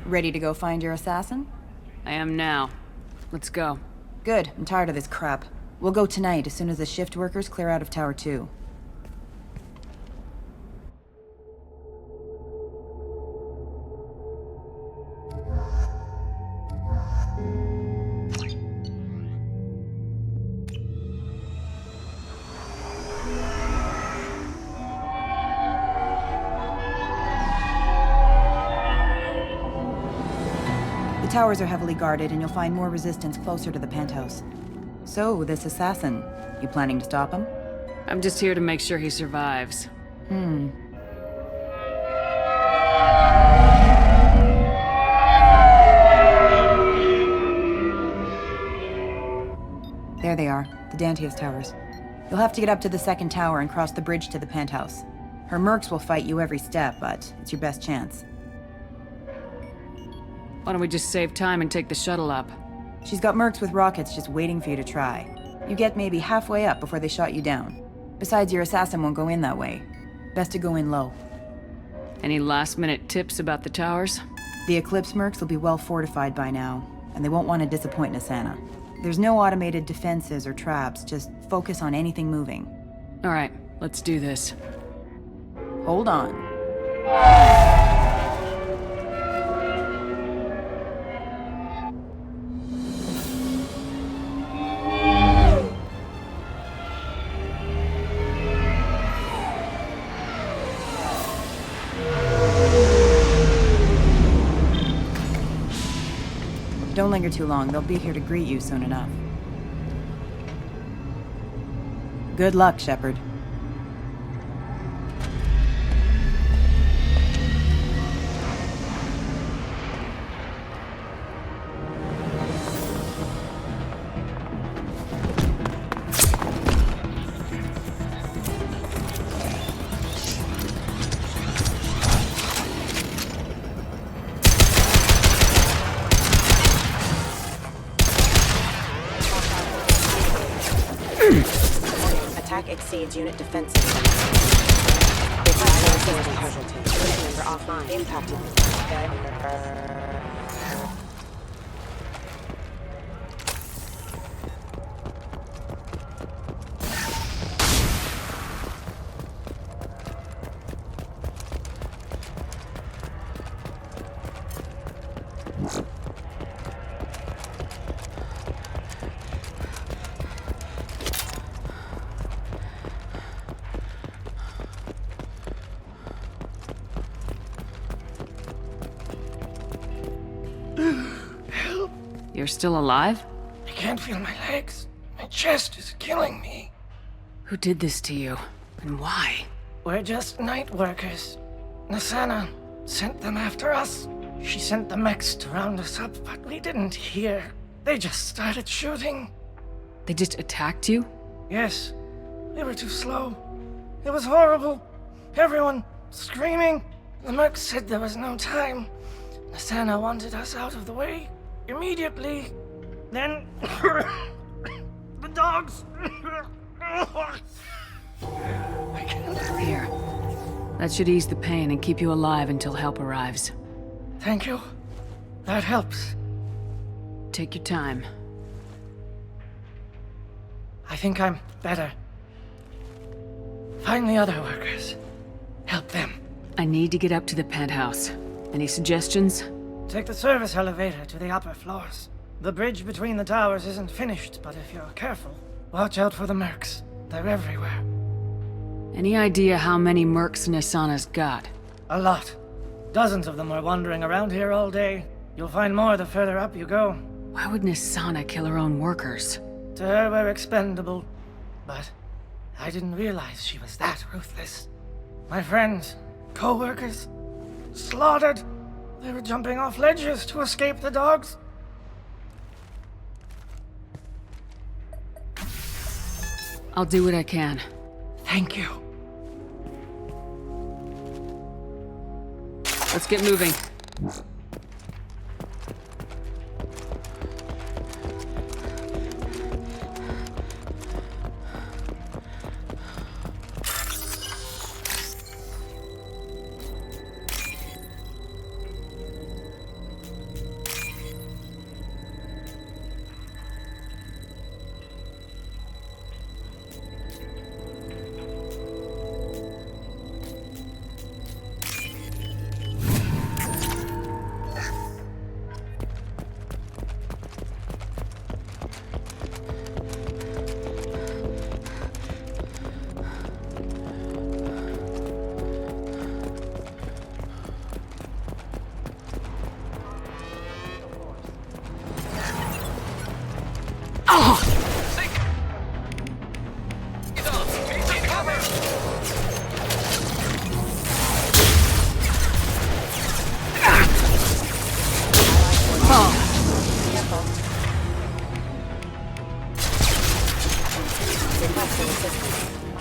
Ready to go find your assassin? I am now. Let's go. Good. I'm tired of this crap. We'll go tonight as soon as the shift workers clear out of Tower 2. The towers are heavily guarded, and you'll find more resistance closer to the penthouse. So, this assassin, you planning to stop him? I'm just here to make sure he survives. There they are, the Dantius Towers. You'll have to get up to the second tower and cross the bridge to the penthouse. Her mercs will fight you every step, but it's your best chance. Why don't we just save time and take the shuttle up? She's got mercs with rockets just waiting for you to try. You get maybe halfway up before they shot you down. Besides, your assassin won't go in that way. Best to go in low. Any last-minute tips about the towers? The Eclipse mercs will be well fortified by now, and they won't want to disappoint Nassana. There's no automated defenses or traps, just focus on anything moving. Alright, let's do this. Hold on. Don't linger too long. They'll be here to greet you soon enough. Good luck, Shepard. Attack exceeds unit defenses. If I casualty, member offline. Impacted. You're still alive? I can't feel my legs. My chest is killing me. Who did this to you? And why? We're just night workers. Nassana sent them after us. She sent the mechs to round us up, but we didn't hear. They just started shooting. They just attacked you? Yes, we were too slow. It was horrible. Everyone screaming. The mercs said there was no time. Nassana wanted us out of the way immediately. Then the dogs. I can't breathe. Here. That should ease the pain and keep you alive until help arrives. Thank you. That helps. Take your time. I think I'm better. Find the other workers. Help them. I need to get up to the penthouse. Any suggestions? Take the service elevator to the upper floors. The bridge between the towers isn't finished, but if you're careful, watch out for the mercs. They're everywhere. Any idea how many mercs Nassana's got? A lot. Dozens of them are wandering around here all day. You'll find more the further up you go. Why would Nassana kill her own workers? To her, we're expendable. But I didn't realize she was that ruthless. My friends, co-workers, slaughtered. They were jumping off ledges to escape the dogs. I'll do what I can. Thank you. Let's get moving.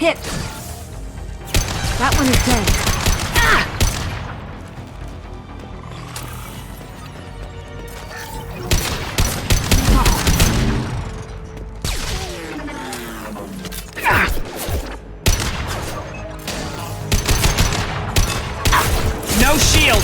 Hit! That one is dead. No shield!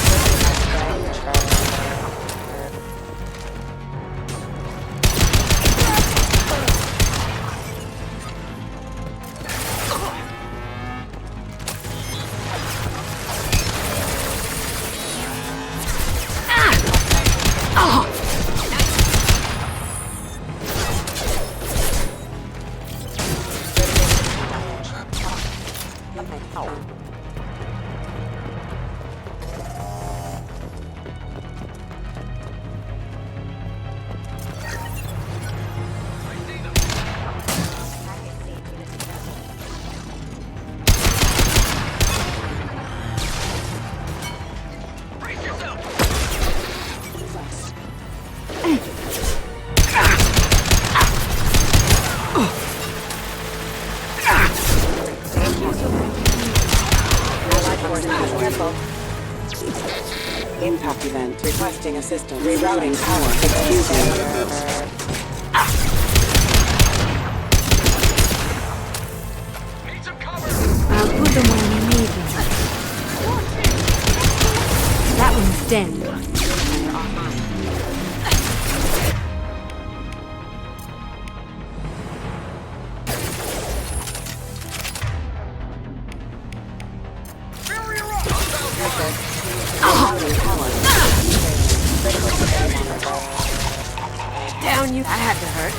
Impact event. Requesting assistance. Rerouting power. Excuse me. I'll put them where we need them. That one's dead. Down you. That had to hurt.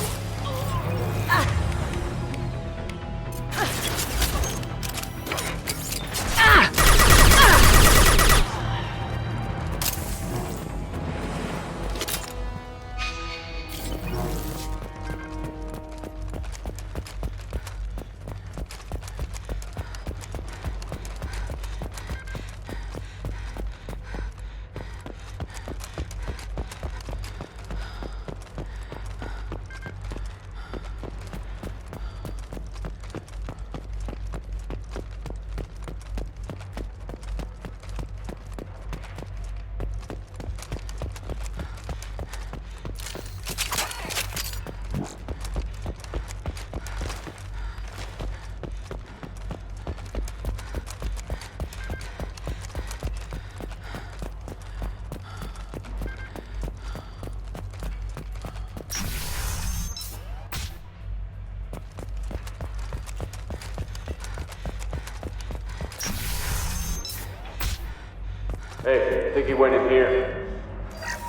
Hey, I think he went in here.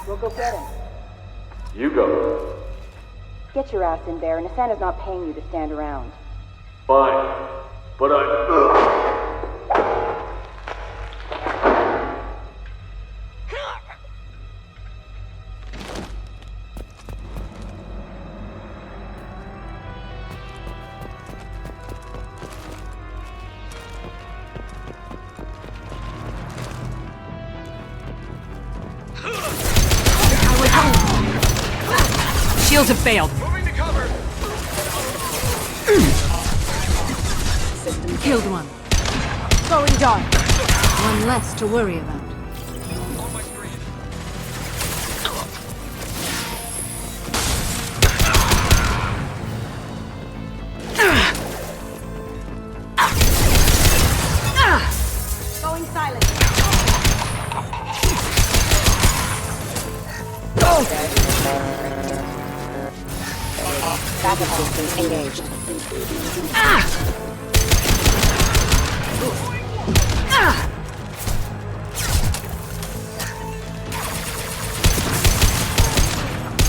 We'll go get him. You go. Get your ass in there, and Asana's not paying you to stand around. Fine. But I... Shields have failed. Moving to cover! Killed one. Going dark. One less to worry about. On my screen. Going silent. Backup systems engaged.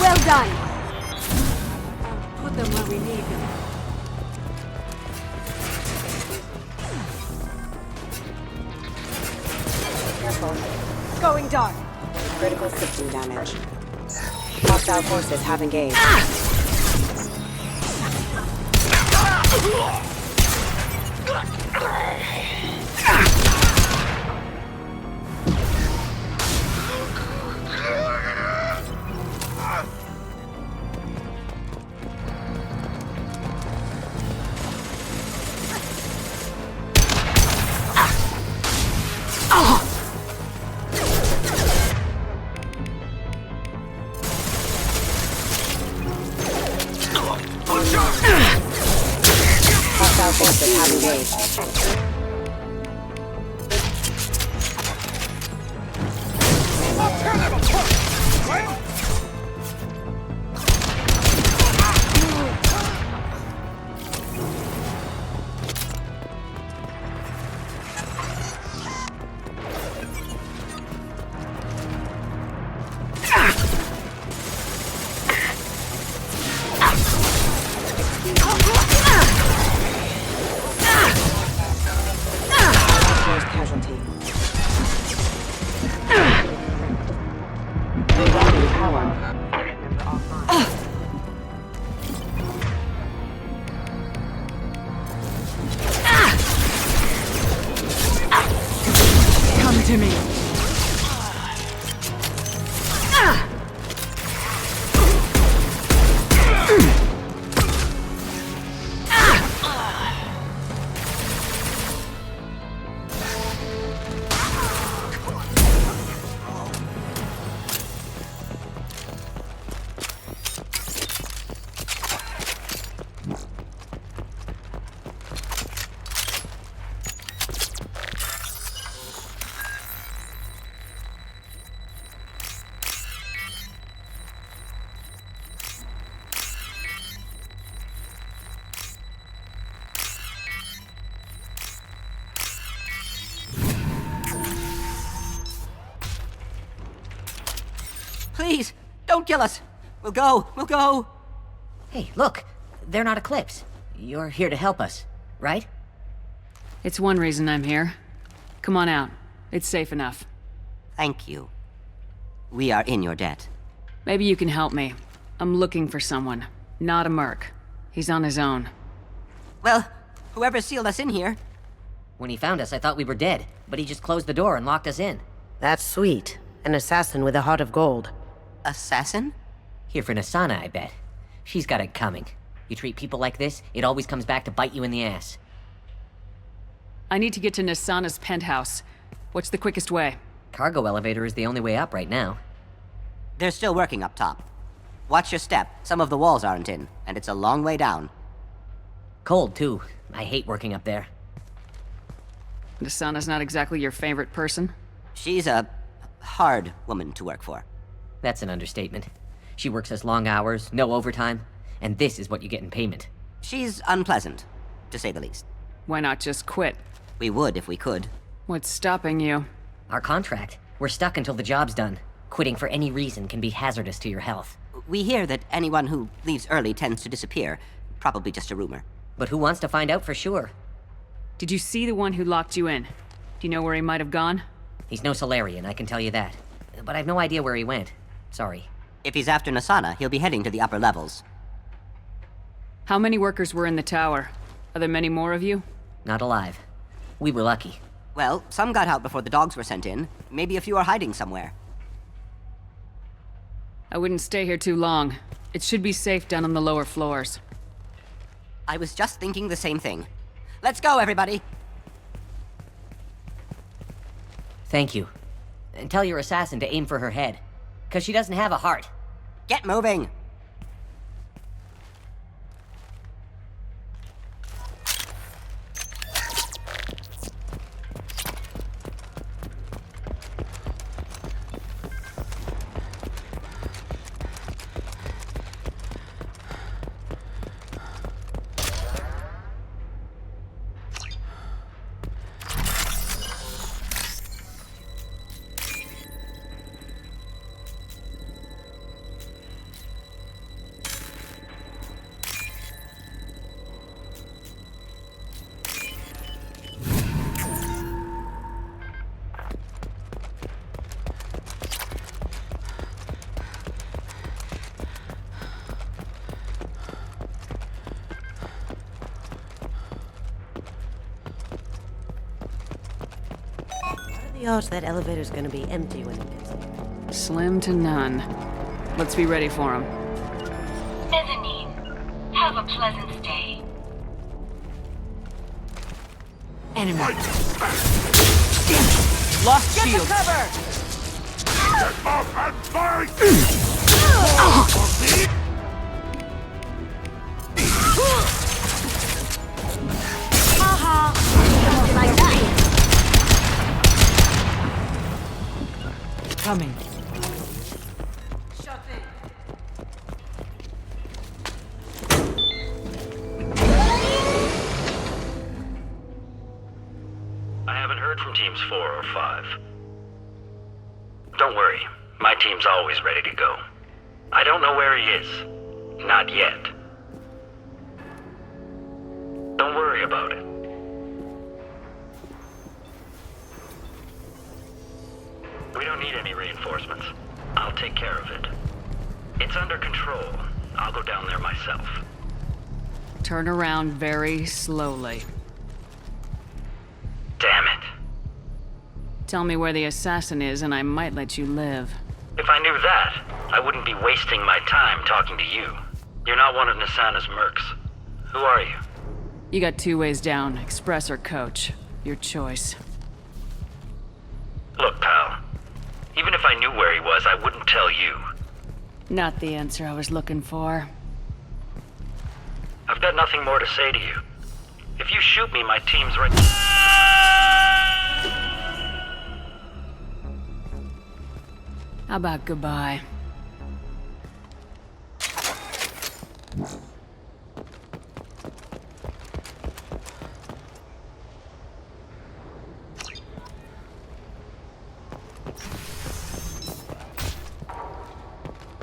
Well done. Put them where we need them. Careful. Going dark. Critical system damage. Hostile forces have engaged. Forces have engaged. First casualty. Rerouting power. Come to me. Please, don't kill us. We'll go. Hey, look! They're not Eclipse. You're here to help us, right? It's one reason I'm here. Come on out. It's safe enough. Thank you. We are in your debt. Maybe you can help me. I'm looking for someone. Not a merc. He's on his own. Well, whoever sealed us in here. When he found us, I thought we were dead, but he just closed the door and locked us in. That's sweet. An assassin with a heart of gold. Assassin? Here for Nasana, I bet. She's got it coming. You treat people like this, it always comes back to bite you in the ass. I need to get to Nasana's penthouse. What's the quickest way? Cargo elevator is the only way up right now. They're still working up top. Watch your step. Some of the walls aren't in, and it's a long way down. Cold, too. I hate working up there. Nasana's not exactly your favorite person? She's a hard woman to work for. That's an understatement. She works us long hours, no overtime, and this is what you get in payment. She's unpleasant, to say the least. Why not just quit? We would if we could. What's stopping you? Our contract. We're stuck until the job's done. Quitting for any reason can be hazardous to your health. We hear that anyone who leaves early tends to disappear. Probably just a rumor. But who wants to find out for sure? Did you see the one who locked you in? Do you know where he might have gone? He's no Solarian, I can tell you that. But I've no idea where he went. Sorry. If he's after Nasana, he'll be heading to the upper levels. How many workers were in the tower? Are there many more of you? Not alive. We were lucky. Well, some got out before the dogs were sent in. Maybe a few are hiding somewhere. I wouldn't stay here too long. It should be safe down on the lower floors. I was just thinking the same thing. Let's go, everybody! Thank you. And tell your assassin to aim for her head. 'Cause she doesn't have a heart. Get moving! The odds that elevator's gonna be empty when it gets here. Slim to none. Let's be ready for him. Mezzanine. Have a pleasant stay. Enemy. Lost shield. Coming. I haven't heard from teams 4 or 5. Don't worry, my team's always ready to go. I don't know where he is. Not yet. Don't worry about it. We don't need any reinforcements. I'll take care of it. It's under control. I'll go down there myself. Turn around very slowly. Damn it. Tell me where the assassin is and I might let you live. If I knew that, I wouldn't be wasting my time talking to you. You're not one of Nasana's mercs. Who are you? You got 2 ways down, express or coach. Your choice. Look, pal. Even if I knew where he was, I wouldn't tell you. Not the answer I was looking for. I've got nothing more to say to you. If you shoot me, my team's right. How about goodbye?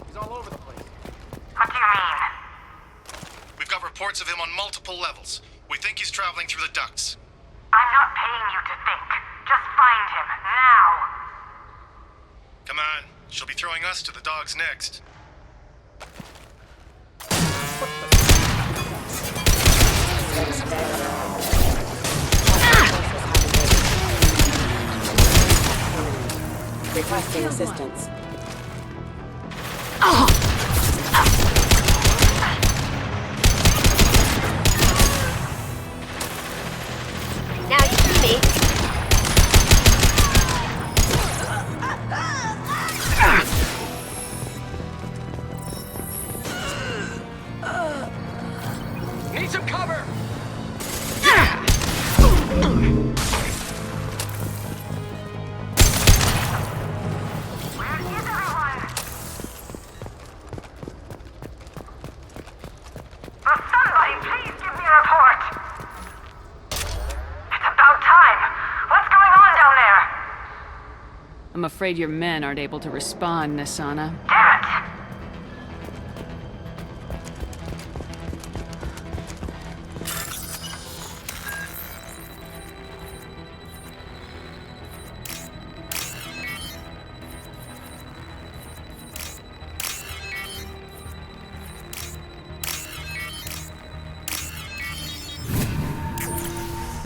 He's all over the place. What do you mean? We've got reports of him on multiple levels. We think he's traveling through the ducts. I'm not paying you to think. Just find him, now. Come on, she'll be throwing us to the dogs next. Requesting assistance. Now you see me. Need some cover! Where is everyone? Will somebody please give me a report? It's about time. What's going on down there? I'm afraid your men aren't able to respond, Nasana. Damn it!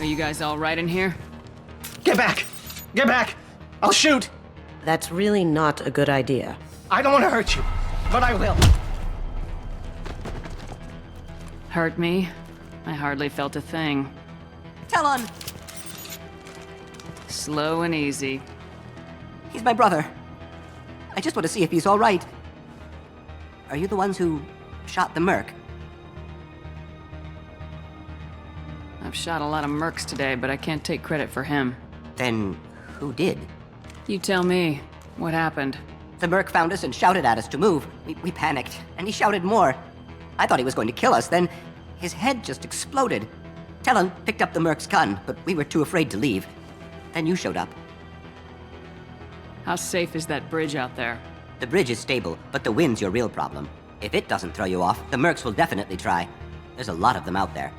Are you guys all right in here? Get back! Get back! I'll shoot! That's really not a good idea. I don't want to hurt you, but I will. Hurt me? I hardly felt a thing. Talon! Slow and easy. He's my brother. I just want to see if he's all right. Are you the ones who shot the merc? I've shot a lot of mercs today, but I can't take credit for him. Then who did? You tell me. What happened? The merc found us and shouted at us to move. We panicked, and he shouted more. I thought he was going to kill us, then his head just exploded. Talon picked up the merc's gun, but we were too afraid to leave. Then you showed up. How safe is that bridge out there? The bridge is stable, but the wind's your real problem. If it doesn't throw you off, the mercs will definitely try. There's a lot of them out there.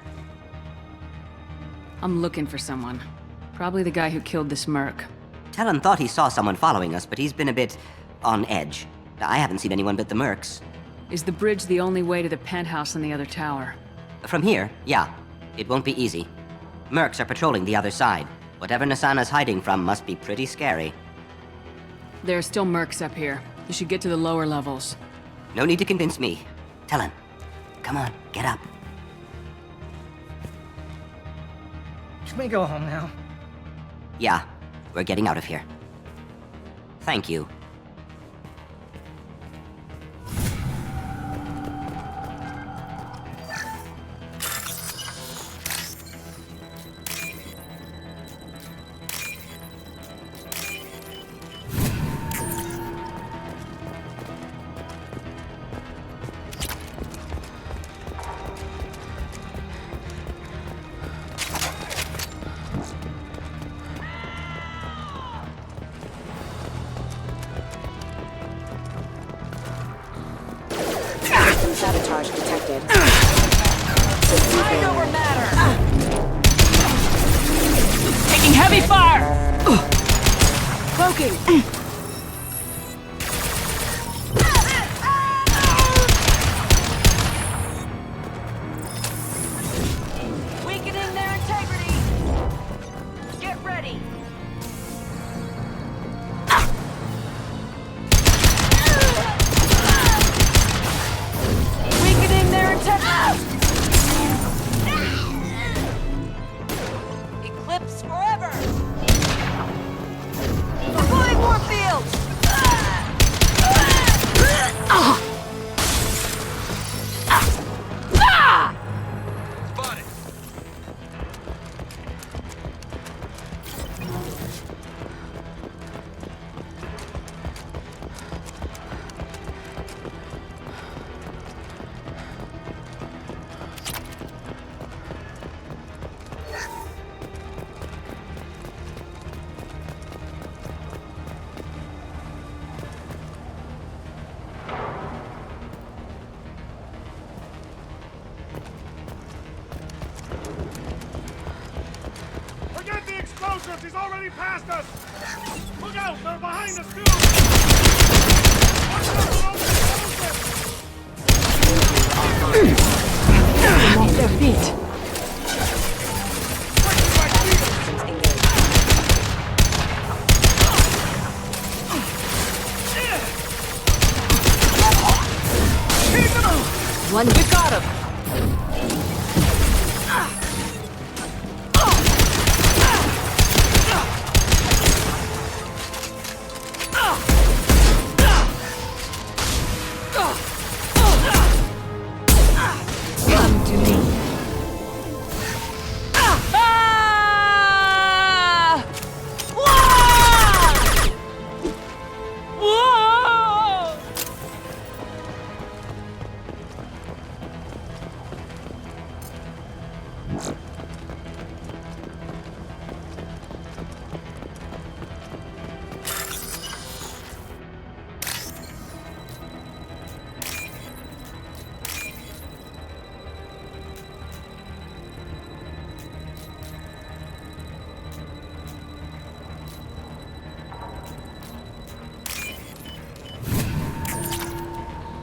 I'm looking for someone. Probably the guy who killed this merc. Talon thought he saw someone following us, but he's been a bit on edge. I haven't seen anyone but the mercs. Is the bridge the only way to the penthouse in the other tower? From here, yeah. It won't be easy. Mercs are patrolling the other side. Whatever Nasana's hiding from must be pretty scary. There are still mercs up here. You should get to the lower levels. No need to convince me. Talon, come on, get up. Can we go home now? Yeah, we're getting out of here. Thank you. detected. Mind over matter! Taking heavy fire! Cloaking! Weakening their integrity! Get ready! Weakening their integrity! Eclipse forever! Deploying Warfield! Spotted. Forget the explosives! He's already past us! Look out! They're behind us, too! Watch out for those explosives! Off their feet. One, we got him! Come to me.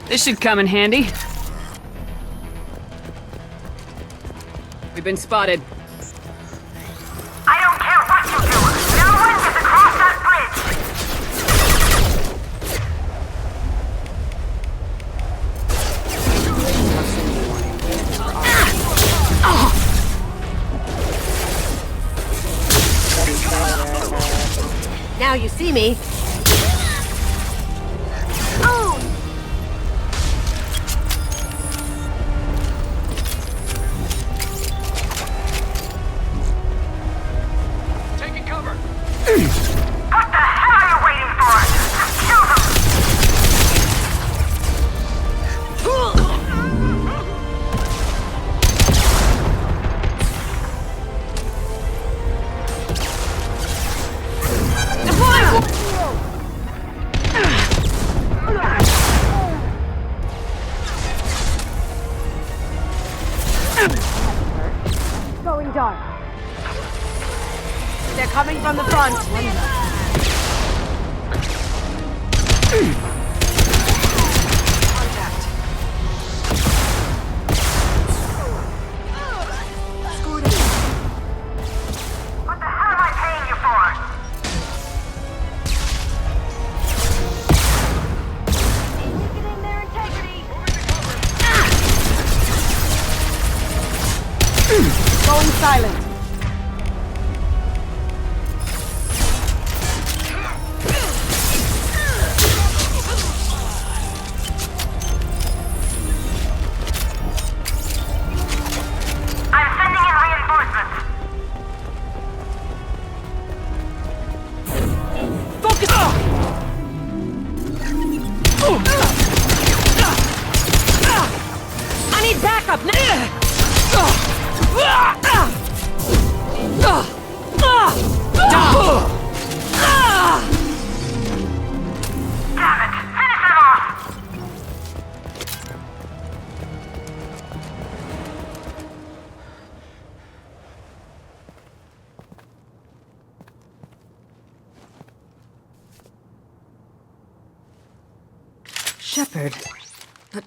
This should come in handy. We've been spotted. I don't care what you do. No one gets across that bridge. Now you see me. Taking cover. What the hell are you waiting for? Just kill them. Going dark. They're coming from the front. What the hell am I paying you for? Weakening their integrity. Going silent. I'm sending in reinforcements. Focus! I need backup now. Shepard. But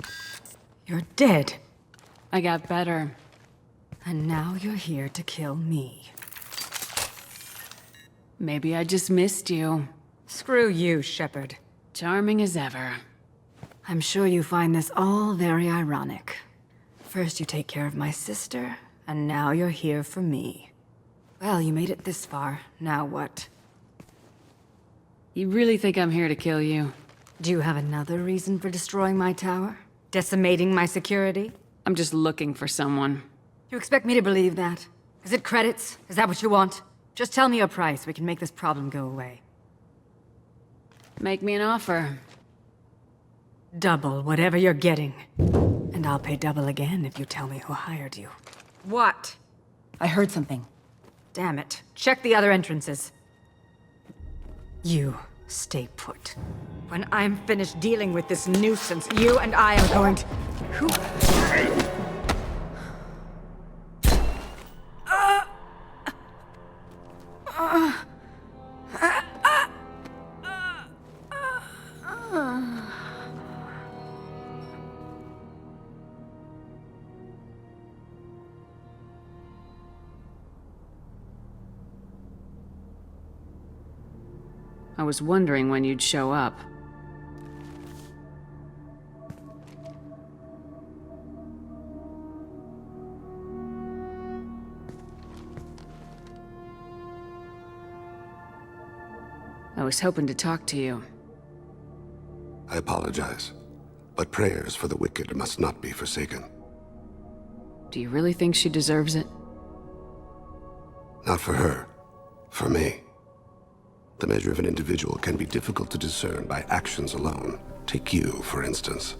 you're dead. I got better. And now you're here to kill me. Maybe I just missed you. Screw you, Shepard. Charming as ever. I'm sure you find this all very ironic. First you take care of my sister, and now you're here for me. Well, you made it this far. Now what? You really think I'm here to kill you? Do you have another reason for destroying my tower? Decimating my security? I'm just looking for someone. You expect me to believe that? Is it credits? Is that what you want? Just tell me your price. We can make this problem go away. Make me an offer. Double whatever you're getting. And I'll pay double again if you tell me who hired you. What? I heard something. Damn it. Check the other entrances. You stay put. When I'm finished dealing with this nuisance, you and I are going to... Who? I was wondering when you'd show up. I was hoping to talk to you. I apologize, but prayers for the wicked must not be forsaken. Do you really think she deserves it? Not for her, for me. The measure of an individual can be difficult to discern by actions alone. Take you, for instance.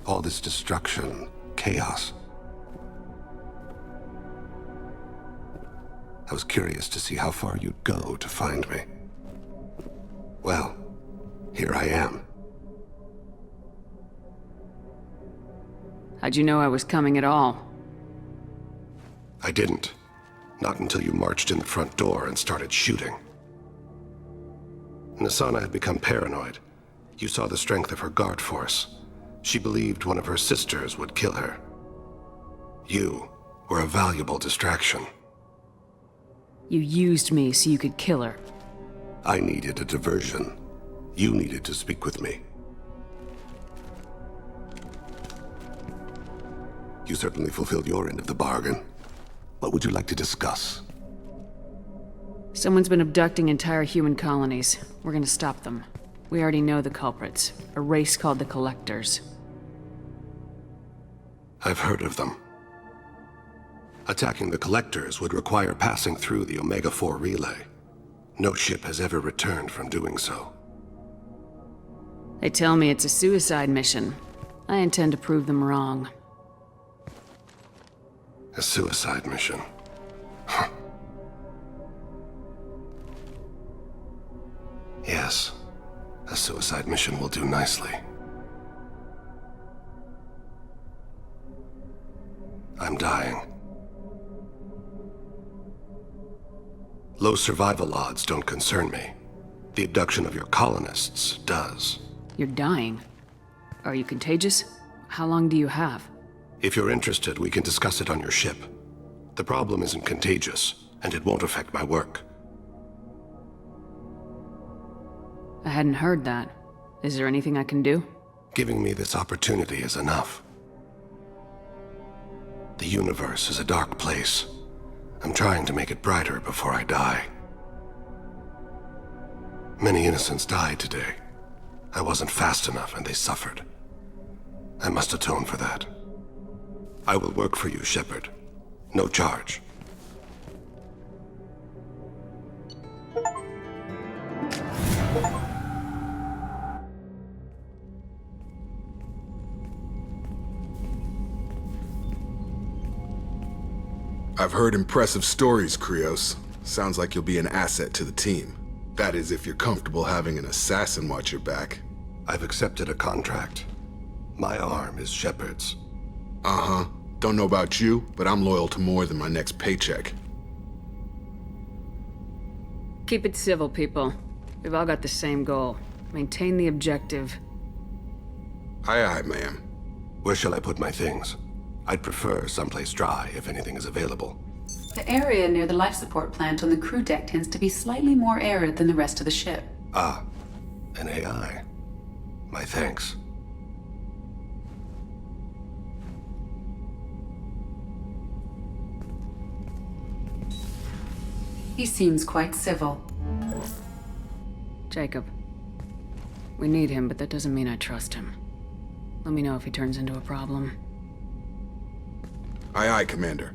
All this destruction, chaos. I was curious to see how far you'd go to find me. Well, here I am. How'd you know I was coming at all? I didn't. Not until you marched in the front door and started shooting. Nassana had become paranoid. You saw the strength of her guard force. She believed one of her sisters would kill her. You were a valuable distraction. You used me so you could kill her. I needed a diversion. You needed to speak with me. You certainly fulfilled your end of the bargain. What would you like to discuss? Someone's been abducting entire human colonies. We're gonna stop them. We already know the culprits. A race called the Collectors. I've heard of them. Attacking the Collectors would require passing through the Omega-4 relay. No ship has ever returned from doing so. They tell me it's a suicide mission. I intend to prove them wrong. A suicide mission? Huh. Yes, a suicide mission will do nicely. I'm dying. Low survival odds don't concern me. The abduction of your colonists does. You're dying. Are you contagious? How long do you have? If you're interested, we can discuss it on your ship. The problem isn't contagious, and it won't affect my work. I hadn't heard that. Is there anything I can do? Giving me this opportunity is enough. The universe is a dark place. I'm trying to make it brighter before I die. Many innocents died today. I wasn't fast enough and they suffered. I must atone for that. I will work for you, Shepard. No charge. I've heard impressive stories, Krios. Sounds like you'll be an asset to the team. That is, if you're comfortable having an assassin watch your back. I've accepted a contract. My arm is Shepard's. Uh-huh. Don't know about you, but I'm loyal to more than my next paycheck. Keep it civil, people. We've all got the same goal. Maintain the objective. Aye, aye, ma'am. Where shall I put my things? I'd prefer someplace dry if anything is available. The area near the life support plant on the crew deck tends to be slightly more arid than the rest of the ship. Ah, an AI. My thanks. He seems quite civil. Jacob. We need him, but that doesn't mean I trust him. Let me know if he turns into a problem. Aye, aye, Commander.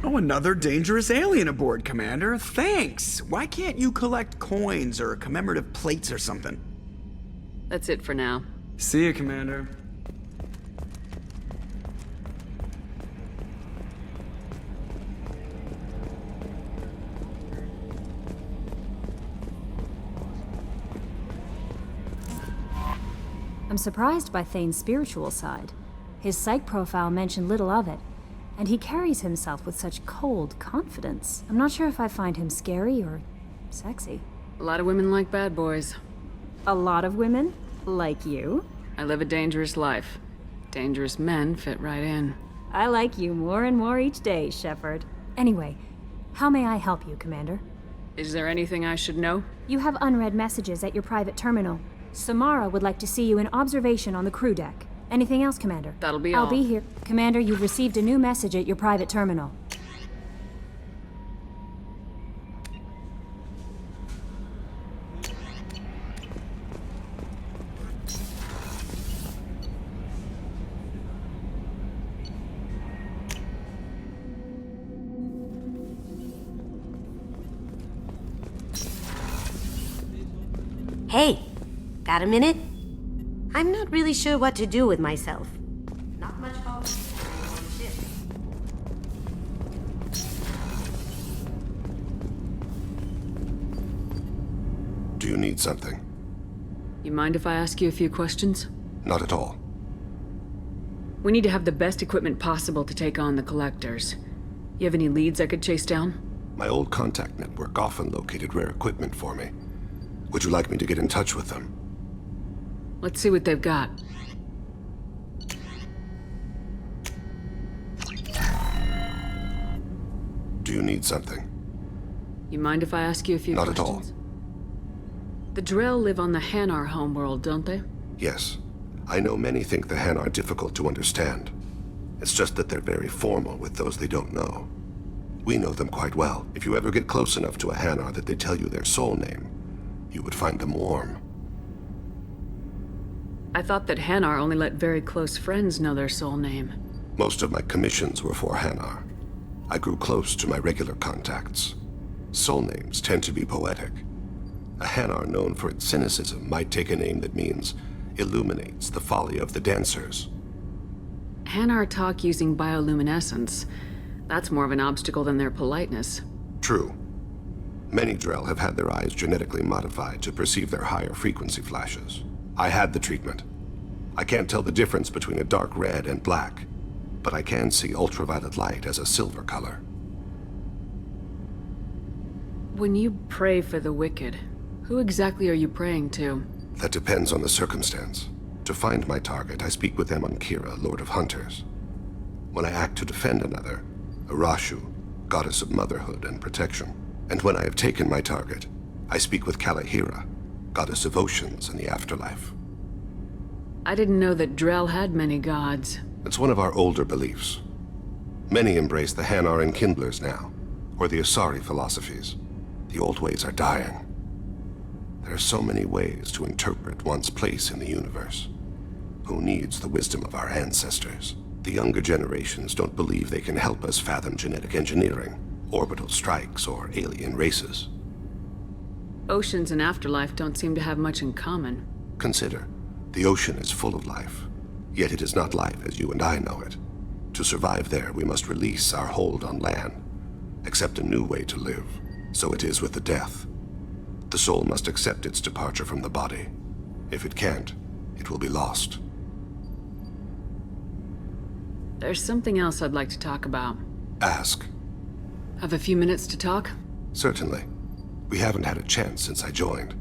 Oh, another dangerous alien aboard, Commander. Thanks. Why can't you collect coins or commemorative plates or something? That's it for now. See you, Commander. I'm surprised by Thane's spiritual side. His psych profile mentioned little of it, and he carries himself with such cold confidence. I'm not sure if I find him scary or sexy. A lot of women like bad boys. A lot of women? Like you? I live a dangerous life. Dangerous men fit right in. I like you more and more each day, Shepard. Anyway, how may I help you, Commander? Is there anything I should know? You have unread messages at your private terminal. Samara would like to see you in observation on the crew deck. Anything else, Commander? That'll be all. I'll be here. Commander, you've received a new message at your private terminal. Hey, got a minute? I'm not really sure what to do with myself. Not much hope. Do you need something? You mind if I ask you a few questions? Not at all. We need to have the best equipment possible to take on the Collectors. You have any leads I could chase down? My old contact network often located rare equipment for me. Would you like me to get in touch with them? Let's see what they've got. Do you need something? You mind if I ask you a few questions? Not at all. The Drell live on the Hanar homeworld, don't they? Yes. I know many think the Han are difficult to understand. It's just that they're very formal with those they don't know. We know them quite well. If you ever get close enough to a Hanar that they tell you their soul name, you would find them warm. I thought that Hanar only let very close friends know their soul name. Most of my commissions were for Hanar. I grew close to my regular contacts. Soul names tend to be poetic. A Hanar known for its cynicism might take a name that means illuminates the folly of the dancers. Hanar talk using bioluminescence. That's more of an obstacle than their politeness. True. Many Drell have had their eyes genetically modified to perceive their higher frequency flashes. I had the treatment. I can't tell the difference between a dark red and black, but I can see ultraviolet light as a silver color. When you pray for the wicked, who exactly are you praying to? That depends on the circumstance. To find my target, I speak with them on Kira, Lord of Hunters. When I act to defend another, Arashu, goddess of motherhood and protection. And when I have taken my target, I speak with Kalahira, goddess of oceans and the afterlife. I didn't know that Drell had many gods. It's one of our older beliefs. Many embrace the Hanar and Kindlers now, or the Asari philosophies. The old ways are dying. There are so many ways to interpret one's place in the universe. Who needs the wisdom of our ancestors? The younger generations don't believe they can help us fathom genetic engineering, orbital strikes, or alien races. Oceans and afterlife don't seem to have much in common. Consider, the ocean is full of life, yet it is not life as you and I know it. To survive there, we must release our hold on land, accept a new way to live. So it is with the death. The soul must accept its departure from the body. If it can't, it will be lost. There's something else I'd like to talk about. Ask. Have a few minutes to talk? Certainly. We haven't had a chance since I joined.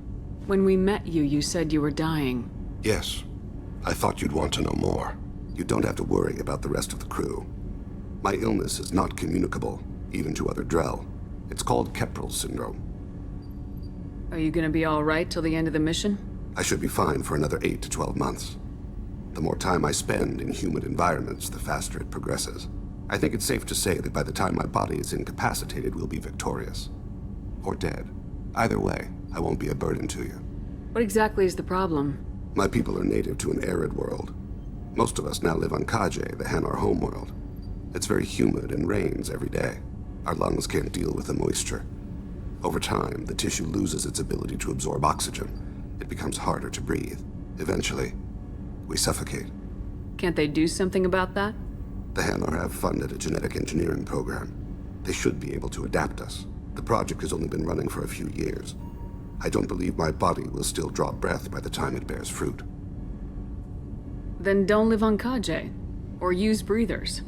When we met you, you said you were dying. Yes. I thought you'd want to know more. You don't have to worry about the rest of the crew. My illness is not communicable, even to other Drell. It's called Kepral syndrome. Are you gonna be all right till the end of the mission? I should be fine for another 8 to 12 months. The more time I spend in humid environments, the faster it progresses. I think it's safe to say that by the time my body is incapacitated, we'll be victorious. Or dead. Either way, I won't be a burden to you. What exactly is the problem? My people are native to an arid world. Most of us now live on Kaje, the Hanar homeworld. It's very humid and rains every day. Our lungs can't deal with the moisture. Over time, the tissue loses its ability to absorb oxygen. It becomes harder to breathe. Eventually, we suffocate. Can't they do something about that? The Hanar have funded a genetic engineering program. They should be able to adapt us. The project has only been running for a few years. I don't believe my body will still draw breath by the time it bears fruit. Then don't live on Kaje. Or use breathers.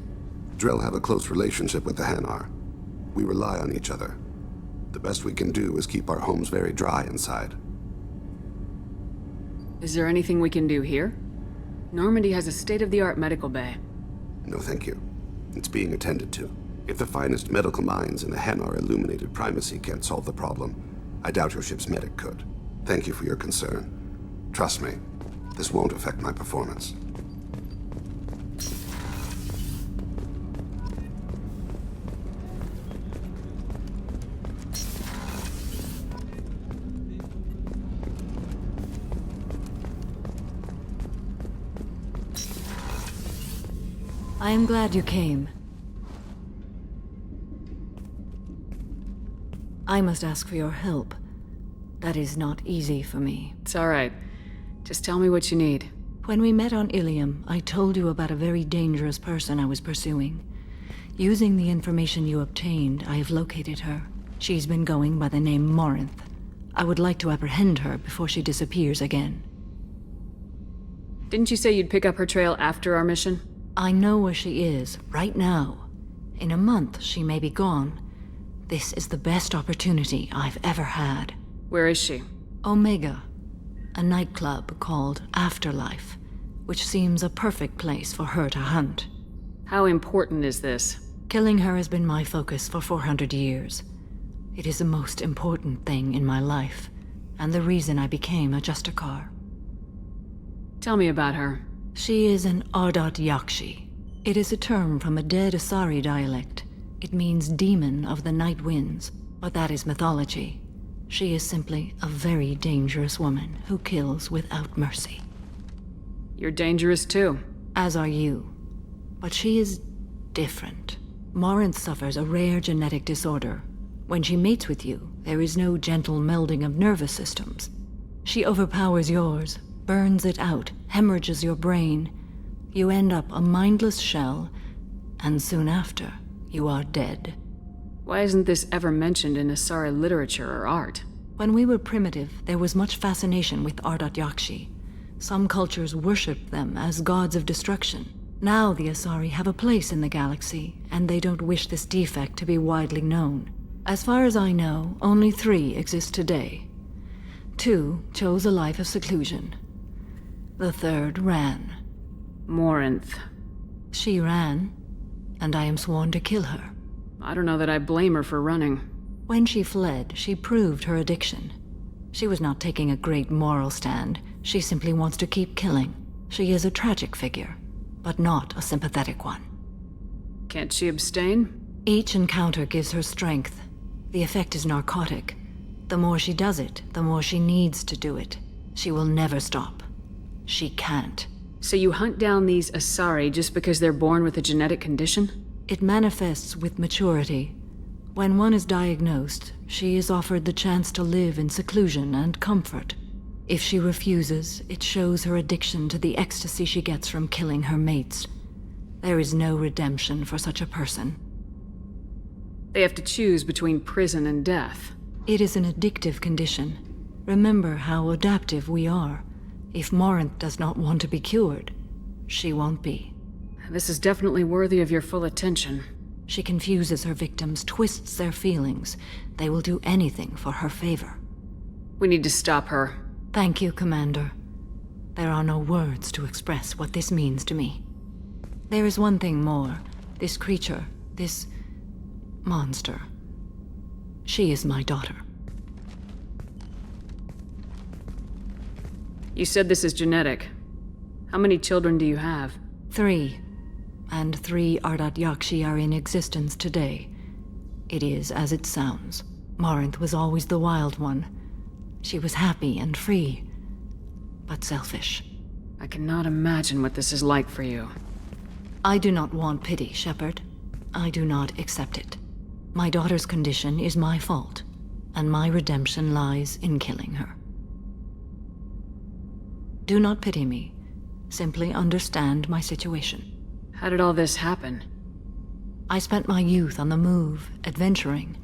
Drell have a close relationship with the Hanar. We rely on each other. The best we can do is keep our homes very dry inside. Is there anything we can do here? Normandy has a state-of-the-art medical bay. No, thank you. It's being attended to. If the finest medical minds in the Hanar illuminated primacy can't solve the problem, I doubt your ship's medic could. Thank you for your concern. Trust me, this won't affect my performance. I am glad you came. I must ask for your help. That is not easy for me. It's all right. Just tell me what you need. When we met on Ilium, I told you about a very dangerous person I was pursuing. Using the information you obtained, I have located her. She's been going by the name Morinth. I would like to apprehend her before she disappears again. Didn't you say you'd pick up her trail after our mission? I know where she is, right now. In a month, she may be gone. This is the best opportunity I've ever had. Where is she? Omega, a nightclub called Afterlife, which seems a perfect place for her to hunt. How important is this? Killing her has been my focus for 400 years. It is the most important thing in my life, and the reason I became a Justicar. Tell me about her. She is an Ardat Yakshi. It is a term from a dead Asari dialect. It means demon of the night winds, but that is mythology. She is simply a very dangerous woman who kills without mercy. You're dangerous too. As are you. But she is different. Morinth suffers a rare genetic disorder. When she mates with you, there is no gentle melding of nervous systems. She overpowers yours, burns it out, hemorrhages your brain. You end up a mindless shell, and soon after, you are dead. Why isn't this ever mentioned in Asari literature or art? When we were primitive, there was much fascination with Ardat Yakshi. Some cultures worshipped them as gods of destruction. Now the Asari have a place in the galaxy, and they don't wish this defect to be widely known. As far as I know, only 3 exist today. 2 chose a life of seclusion. The 3rd ran. Morinth. She ran, and I am sworn to kill her. I don't know that I blame her for running. When she fled, she proved her addiction. She was not taking a great moral stand. She simply wants to keep killing. She is a tragic figure, but not a sympathetic one. Can't she abstain? Each encounter gives her strength. The effect is narcotic. The more she does it, the more she needs to do it. She will never stop. She can't. So you hunt down these Asari just because they're born with a genetic condition? It manifests with maturity. When one is diagnosed, she is offered the chance to live in seclusion and comfort. If she refuses, it shows her addiction to the ecstasy she gets from killing her mates. There is no redemption for such a person. They have to choose between prison and death. It is an addictive condition. Remember how adaptive we are. If Morinth does not want to be cured, she won't be. This is definitely worthy of your full attention. She confuses her victims, twists their feelings. They will do anything for her favor. We need to stop her. Thank you, Commander. There are no words to express what this means to me. There is one thing more. This creature, this monster. She is my daughter. You said this is genetic. How many children do you have? 3. And 3 Ardat Yakshi are in existence today. It is as it sounds. Morinth was always the wild one. She was happy and free, but selfish. I cannot imagine what this is like for you. I do not want pity, Shepard. I do not accept it. My daughter's condition is my fault, and my redemption lies in killing her. Do not pity me. Simply understand my situation. How did all this happen? I spent my youth on the move, adventuring.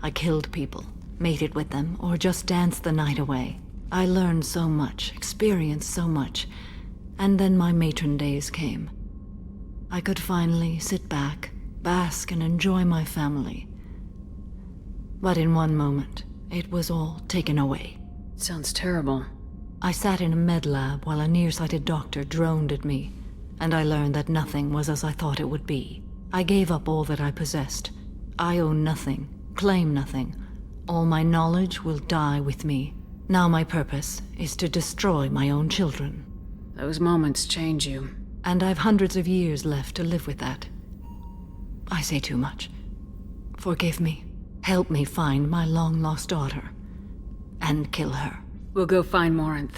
I killed people, mated with them, or just danced the night away. I learned so much, experienced so much, and then my matron days came. I could finally sit back, bask, and enjoy my family. But in one moment, it was all taken away. Sounds terrible. I sat in a med lab while a nearsighted doctor droned at me, and I learned that nothing was as I thought it would be. I gave up all that I possessed. I own nothing, claim nothing. All my knowledge will die with me. Now my purpose is to destroy my own children. Those moments change you. And I've hundreds of years left to live with that. I say too much. Forgive me. Help me find my long-lost daughter. And kill her. We'll go find Morinth.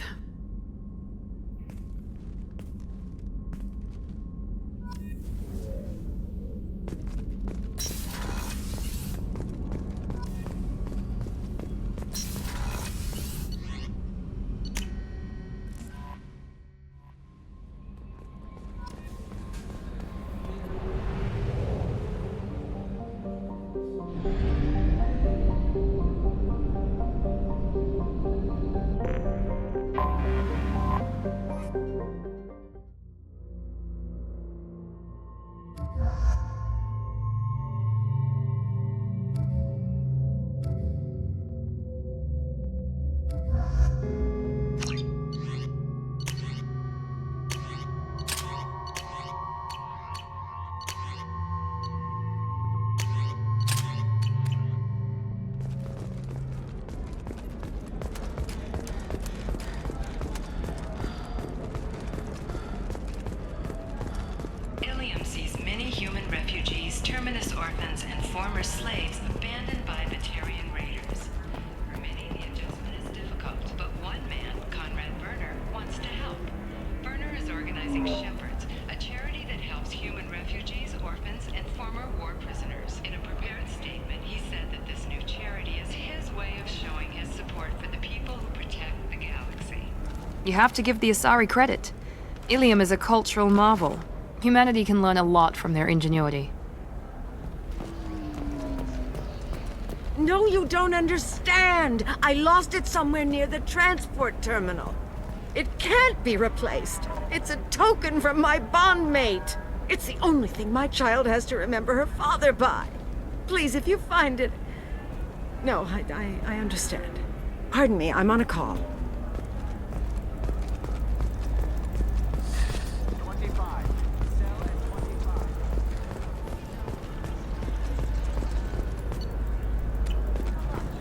Ilium sees many human refugees, terminus orphans, and former slaves abandoned by Batarian raiders. For many, the adjustment is difficult, but one man, Conrad Berner, wants to help. Berner is organizing Shepherds, a charity that helps human refugees, orphans, and former war prisoners. In a prepared statement, he said that this new charity is his way of showing his support for the people who protect the galaxy. You have to give the Asari credit. Ilium is a cultural marvel. Humanity can learn a lot from their ingenuity. No, you don't understand. I lost it somewhere near the transport terminal. It can't be replaced. It's a token from my bondmate. It's the only thing my child has to remember her father by. Please, if you find it... No, I understand. Pardon me, I'm on a call.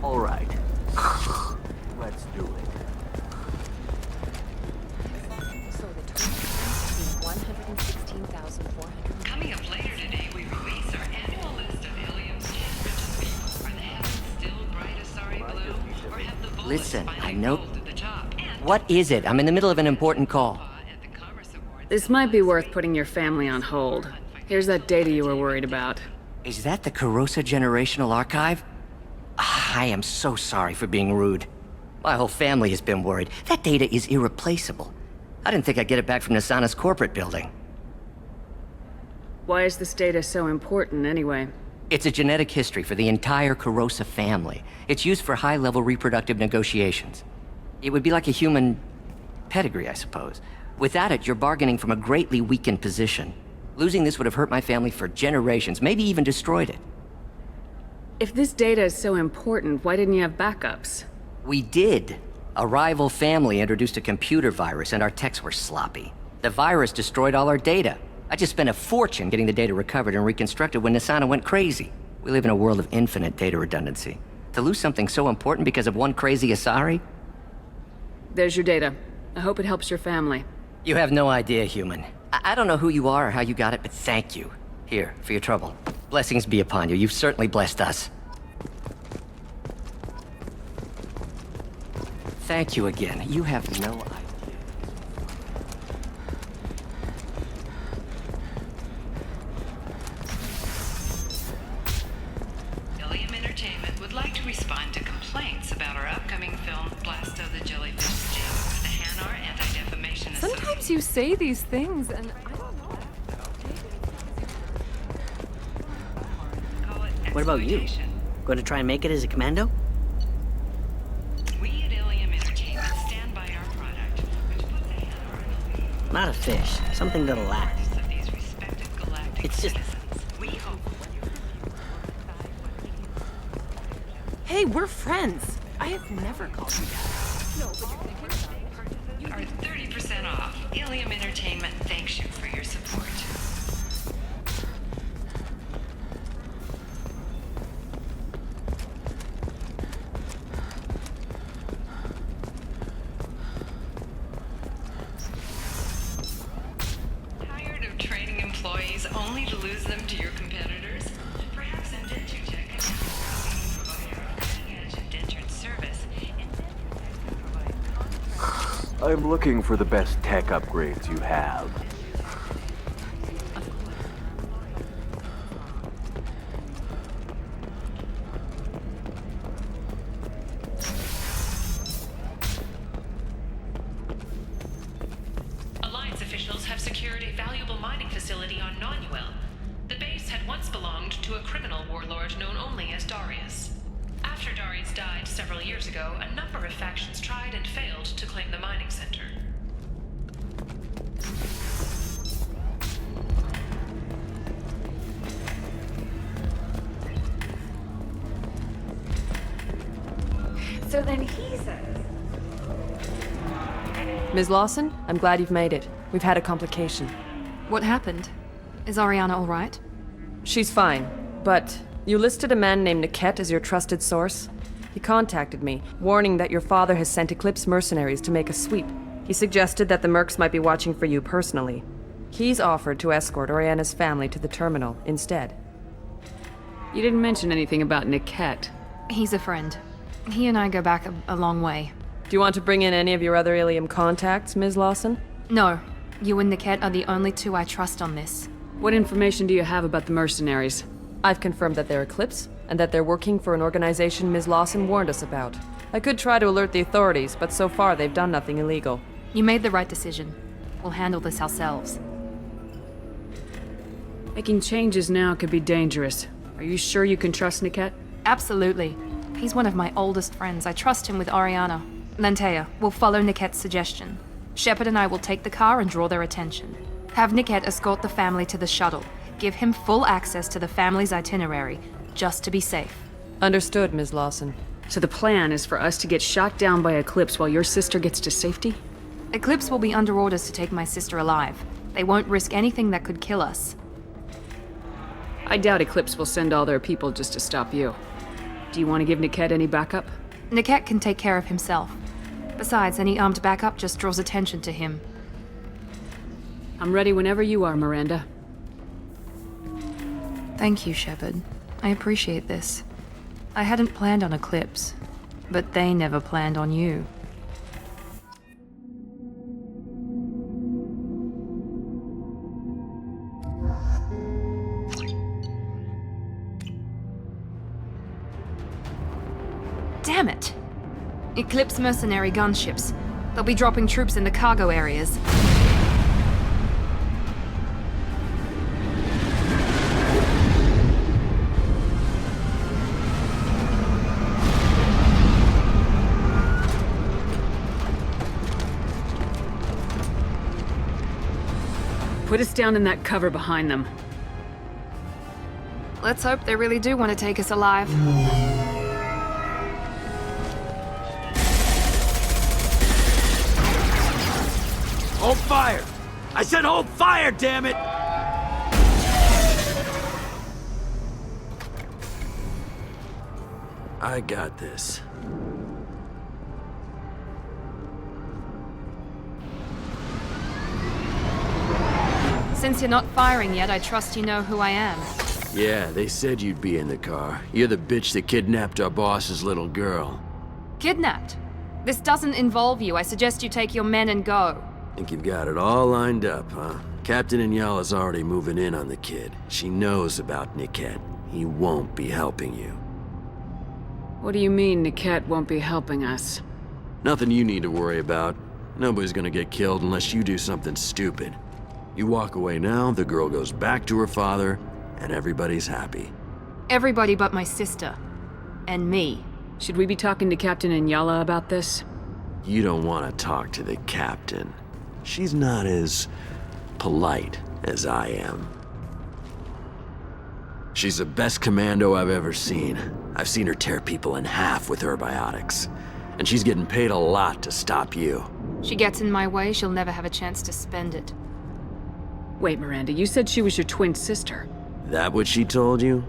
All right. Let's do it. So the total is 116,400. Coming up later today, we release our annual list of Listen, I know... What is it? I'm in the middle of an important call. This might be worth putting your family on hold. Here's that data you were worried about. Is that the Carosa Generational Archive? I am so sorry for being rude. My whole family has been worried. That data is irreplaceable. I didn't think I'd get it back from Nasana's corporate building. Why is this data so important, anyway? It's a genetic history for the entire Carosa family. It's used for high-level reproductive negotiations. It would be like a human pedigree, I suppose. Without it, you're bargaining from a greatly weakened position. Losing this would have hurt my family for generations, maybe even destroyed it. If this data is so important, why didn't you have backups? We did. A rival family introduced a computer virus and our techs were sloppy. The virus destroyed all our data. I just spent a fortune getting the data recovered and reconstructed when Nasana went crazy. We live in a world of infinite data redundancy. To lose something so important because of one crazy Asari? There's your data. I hope it helps your family. You have no idea, human. I don't know who you are or how you got it, but thank you. Here, for your trouble. Blessings be upon you. You've certainly blessed us. Thank you again. You have no idea. Ilium Entertainment would like to respond to complaints about our upcoming film, Blasto the Jellyfish Sting, for the Hanar Anti-Defamation Association. Sometimes you say these things, and I don't know. What about you? Going to try and make it as a commando? We at Ilium Entertainment stand by our product, which puts the Hanar in the lead. Not a fish. Something that'll last. Of these respected galactic It's just... citizens. We hope. Hey, we're friends. I have never called you that. No, but you're thinking about it. Are 30% off. Ilium Entertainment thanks you for your support. Tired of training employees only to lose them to your competitors? Perhaps Indentutech can help provider of cutting-edge indentured service. I'm looking for the best tech upgrades you have. Alliance officials have secured a valuable mining facility on Nonuel. The base had once belonged to a criminal warlord known only as Darius. After Darius died several years ago, a number of factions tried and failed to claim the mining center. So then he says... Ms. Lawson, I'm glad you've made it. We've had a complication. What happened? Is Ariana all right? She's fine, but you listed a man named Niket as your trusted source. He contacted me, warning that your father has sent Eclipse mercenaries to make a sweep. He suggested that the Mercs might be watching for you personally. He's offered to escort Oriana's family to the terminal instead. You didn't mention anything about Niket. He's a friend. He and I go back a long way. Do you want to bring in any of your other Ilium contacts, Ms. Lawson? No. You and Niket are the only two I trust on this. What information do you have about the mercenaries? I've confirmed that they're Eclipse, and that they're working for an organization Ms. Lawson warned us about. I could try to alert the authorities, but so far they've done nothing illegal. You made the right decision. We'll handle this ourselves. Making changes now could be dangerous. Are you sure you can trust Niket? Absolutely. He's one of my oldest friends. I trust him with Ariana. Lantea, we'll follow Niket's suggestion. Shepard and I will take the car and draw their attention. Have Niket escort the family to the shuttle. Give him full access to the family's itinerary, just to be safe. Understood, Ms. Lawson. So the plan is for us to get shot down by Eclipse while your sister gets to safety? Eclipse will be under orders to take my sister alive. They won't risk anything that could kill us. I doubt Eclipse will send all their people just to stop you. Do you want to give Niket any backup? Niket can take care of himself. Besides, any armed backup just draws attention to him. I'm ready whenever you are, Miranda. Thank you, Shepard. I appreciate this. I hadn't planned on Eclipse. But they never planned on you. Damn it! Eclipse mercenary gunships. They'll be dropping troops in the cargo areas. Put us down in that cover behind them. Let's hope they really do want to take us alive. Hold fire! I said hold fire, damn it! I got this. Since you're not firing yet, I trust you know who I am. Yeah, they said you'd be in the car. You're the bitch that kidnapped our boss's little girl. Kidnapped? This doesn't involve you. I suggest you take your men and go. Think you've got it all lined up, huh? Captain Inyala's already moving in on the kid. She knows about Niket. He won't be helping you. What do you mean Niket won't be helping us? Nothing you need to worry about. Nobody's gonna get killed unless you do something stupid. You walk away now, the girl goes back to her father, and everybody's happy. Everybody but my sister. And me. Should we be talking to Captain Inyala about this? You don't want to talk to the captain. She's not as polite as I am. She's the best commando I've ever seen. I've seen her tear people in half with her biotics. And she's getting paid a lot to stop you. She gets in my way, she'll never have a chance to spend it. Wait, Miranda, you said she was your twin sister. That what she told you?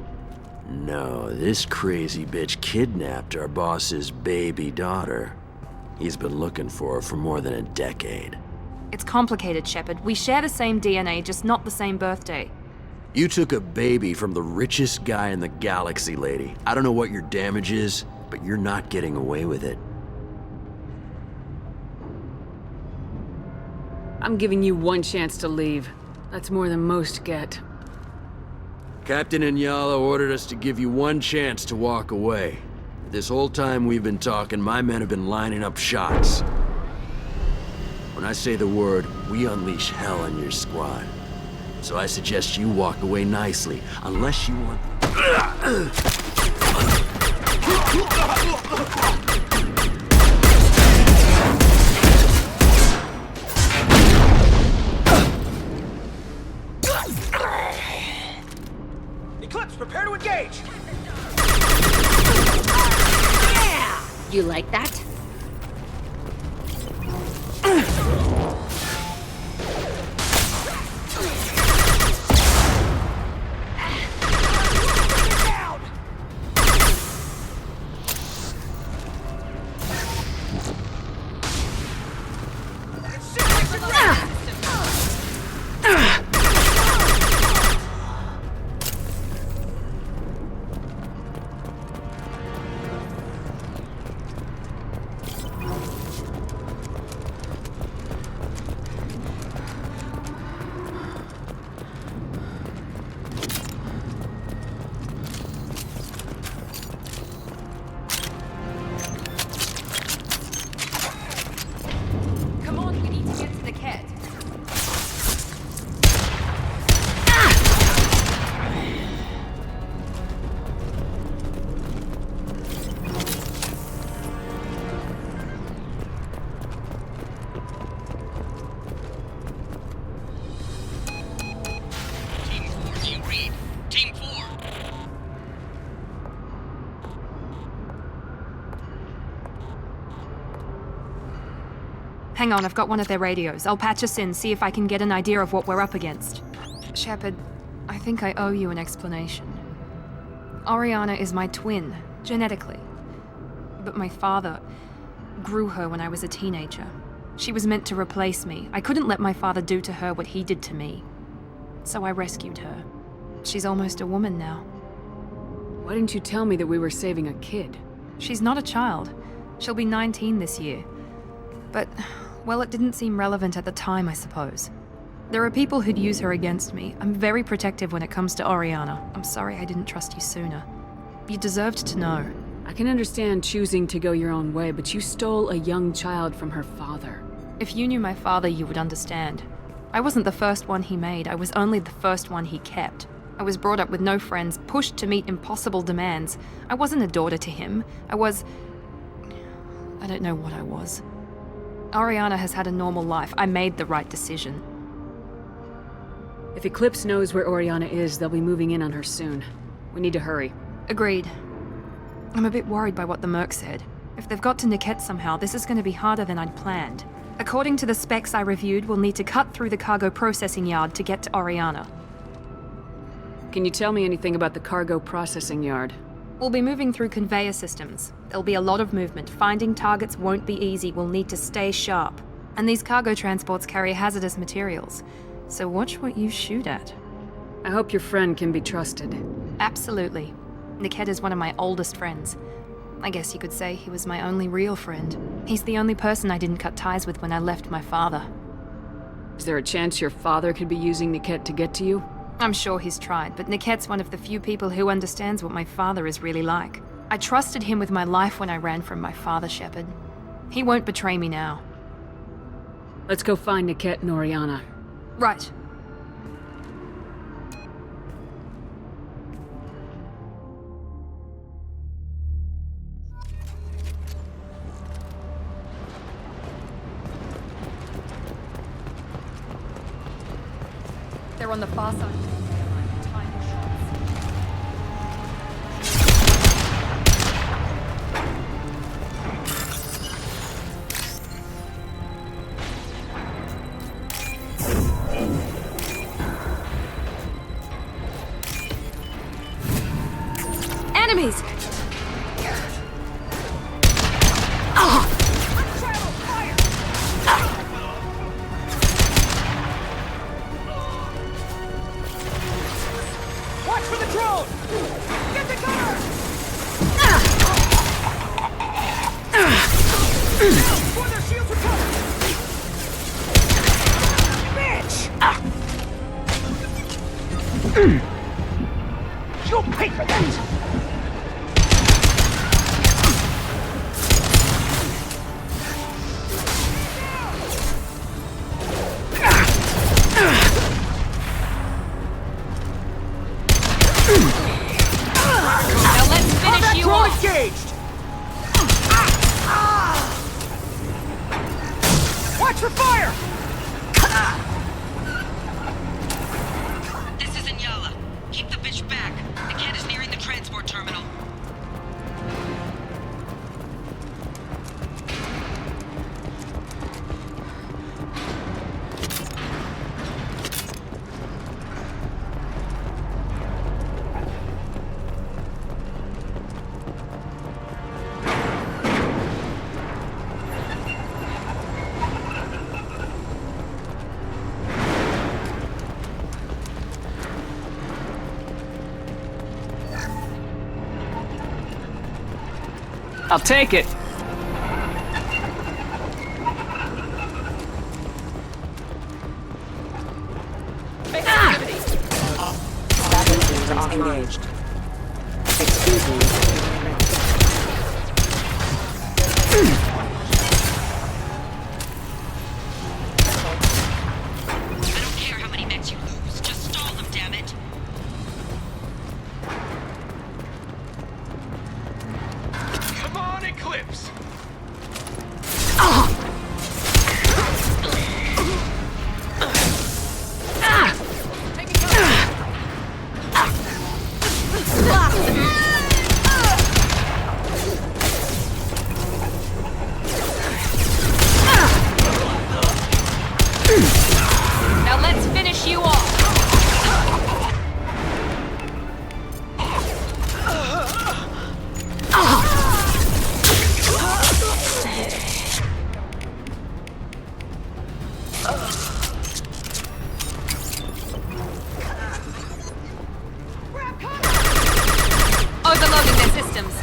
No, this crazy bitch kidnapped our boss's baby daughter. He's been looking for her for more than a decade. It's complicated, Shepard. We share the same DNA, just not the same birthday. You took a baby from the richest guy in the galaxy, lady. I don't know what your damage is, but you're not getting away with it. I'm giving you one chance to leave. That's more than most get. Captain Inyala ordered us to give you one chance to walk away. This whole time we've been talking, my men have been lining up shots. When I say the word, we unleash hell on your squad. So I suggest you walk away nicely, unless you want... Eclipse, prepare to engage! Yeah! You like that? Hang on, I've got one of their radios. I'll patch us in, see if I can get an idea of what we're up against. Shepard, I think I owe you an explanation. Oriana is my twin, genetically. But my father grew her when I was a teenager. She was meant to replace me. I couldn't let my father do to her what he did to me. So I rescued her. She's almost a woman now. Why didn't you tell me that we were saving a kid? She's not a child. She'll be 19 this year. But, well, it didn't seem relevant at the time, I suppose. There are people who'd use her against me. I'm very protective when it comes to Oriana. I'm sorry I didn't trust you sooner. You deserved to know. I can understand choosing to go your own way, but you stole a young child from her father. If you knew my father, you would understand. I wasn't the first one he made, I was only the first one he kept. I was brought up with no friends, pushed to meet impossible demands. I wasn't a daughter to him. I don't know what I was. Oriana has had a normal life. I made the right decision. If Eclipse knows where Oriana is, they'll be moving in on her soon. We need to hurry. Agreed. I'm a bit worried by what the Merc said. If they've got to Niket somehow, this is going to be harder than I'd planned. According to the specs I reviewed, we'll need to cut through the cargo processing yard to get to Oriana. Can you tell me anything about the cargo processing yard? We'll be moving through conveyor systems. There'll be a lot of movement. Finding targets won't be easy. We'll need to stay sharp. And these cargo transports carry hazardous materials. So watch what you shoot at. I hope your friend can be trusted. Absolutely. Niket is one of my oldest friends. I guess you could say he was my only real friend. He's the only person I didn't cut ties with when I left my father. Is there a chance your father could be using Niket to get to you? I'm sure he's tried, but Niket's one of the few people who understands what my father is really like. I trusted him with my life when I ran from my father, Shepard. He won't betray me now. Let's go find Niket and Oriana. Right. They're on the far side. Enemies! Watch for the drone! Get the gunner! Before their shields recover! Bitch! You'll pay for that! Now let's finish you off! Engaged! Watch for fire! This is Inyala. Keep the bitch back. The cat is nearing the transport terminal. I'll take it. Engaged. Excuse me. I don't care how many mechs you lose. Just stall them, damn it. Come on, Eclipse! Now let's finish you off! Overloading their systems.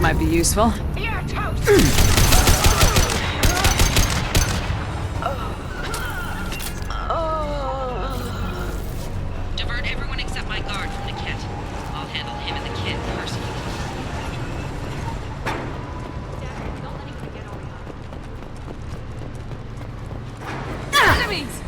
might be useful. You're toast! Divert everyone except my guard from Niket. I'll handle him and the kid personally. Enemies!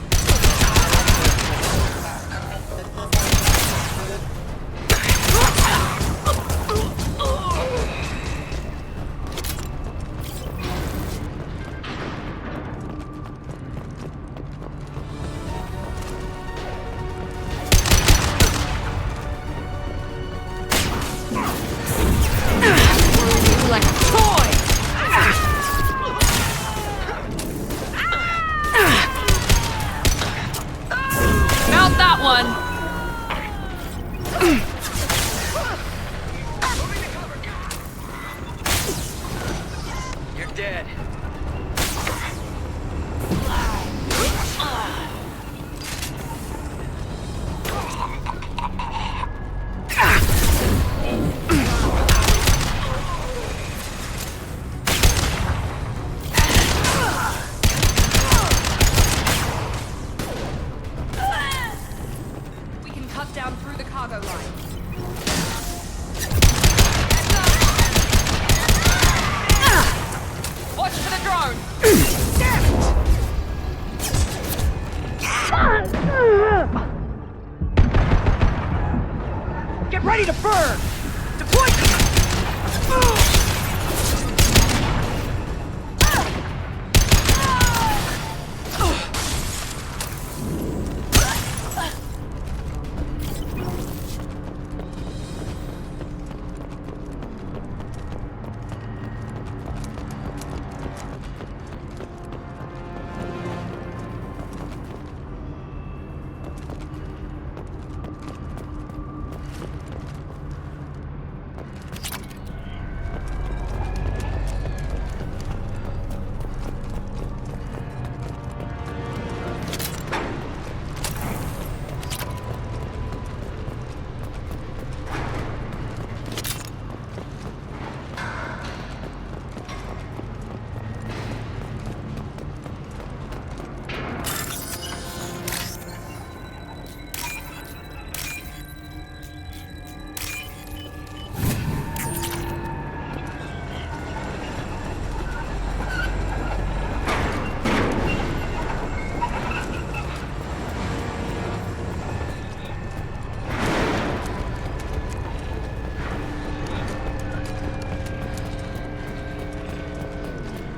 Like a toy! Mount that one! You're dead. We can cut down through the cargo line. Watch for the drone! Get ready to burn! Deploy!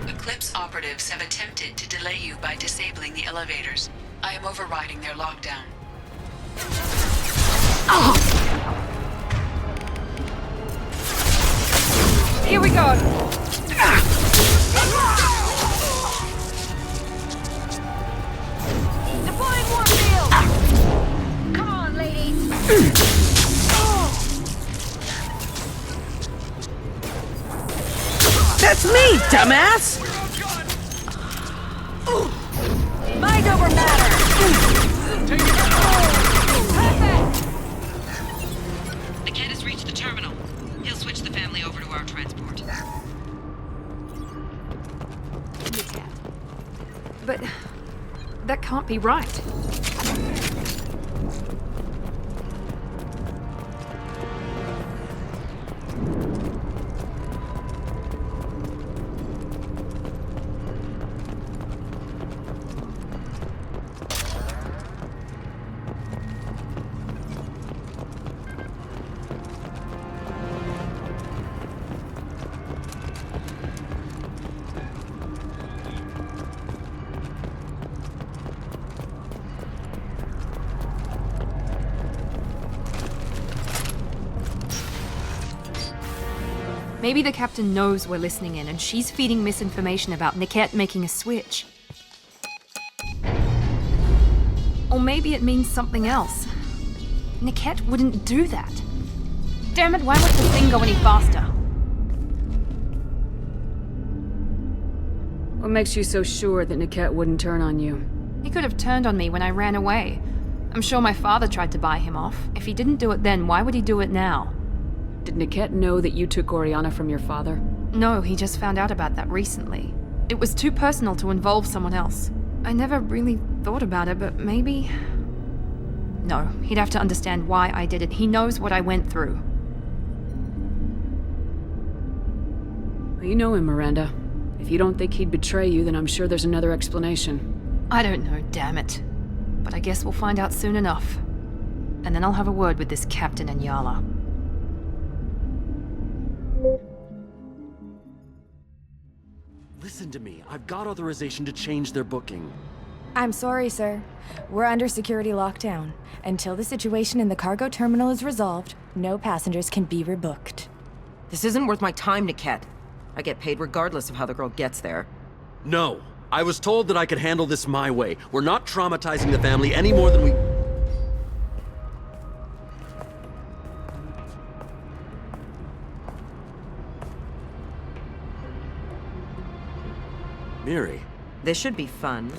Eclipse operatives have attempted to delay you by disabling the elevators. I am overriding their lockdown. Here we go! Deploying Warfield! Come on, lady! That's me, dumbass! Mind over matter! The kid has reached the terminal. He'll switch the family over to our transport. But that can't be right. Maybe the captain knows we're listening in and she's feeding misinformation about Niket making a switch. Or maybe it means something else. Niket wouldn't do that. Damn it, why won't the thing go any faster? What makes you so sure that Niket wouldn't turn on you? He could have turned on me when I ran away. I'm sure my father tried to buy him off. If he didn't do it then, why would he do it now? Did Niket know that you took Oriana from your father? No, he just found out about that recently. It was too personal to involve someone else. I never really thought about it, but maybe... No, he'd have to understand why I did it. He knows what I went through. You know him, Miranda. If you don't think he'd betray you, then I'm sure there's another explanation. I don't know, damn it. But I guess we'll find out soon enough. And then I'll have a word with this Captain Anyala. Listen to me. I've got authorization to change their booking. I'm sorry, sir. We're under security lockdown. Until the situation in the cargo terminal is resolved, no passengers can be rebooked. This isn't worth my time, Niket. I get paid regardless of how the girl gets there. No. I was told that I could handle this my way. We're not traumatizing the family any more than we... Miri. This should be fun.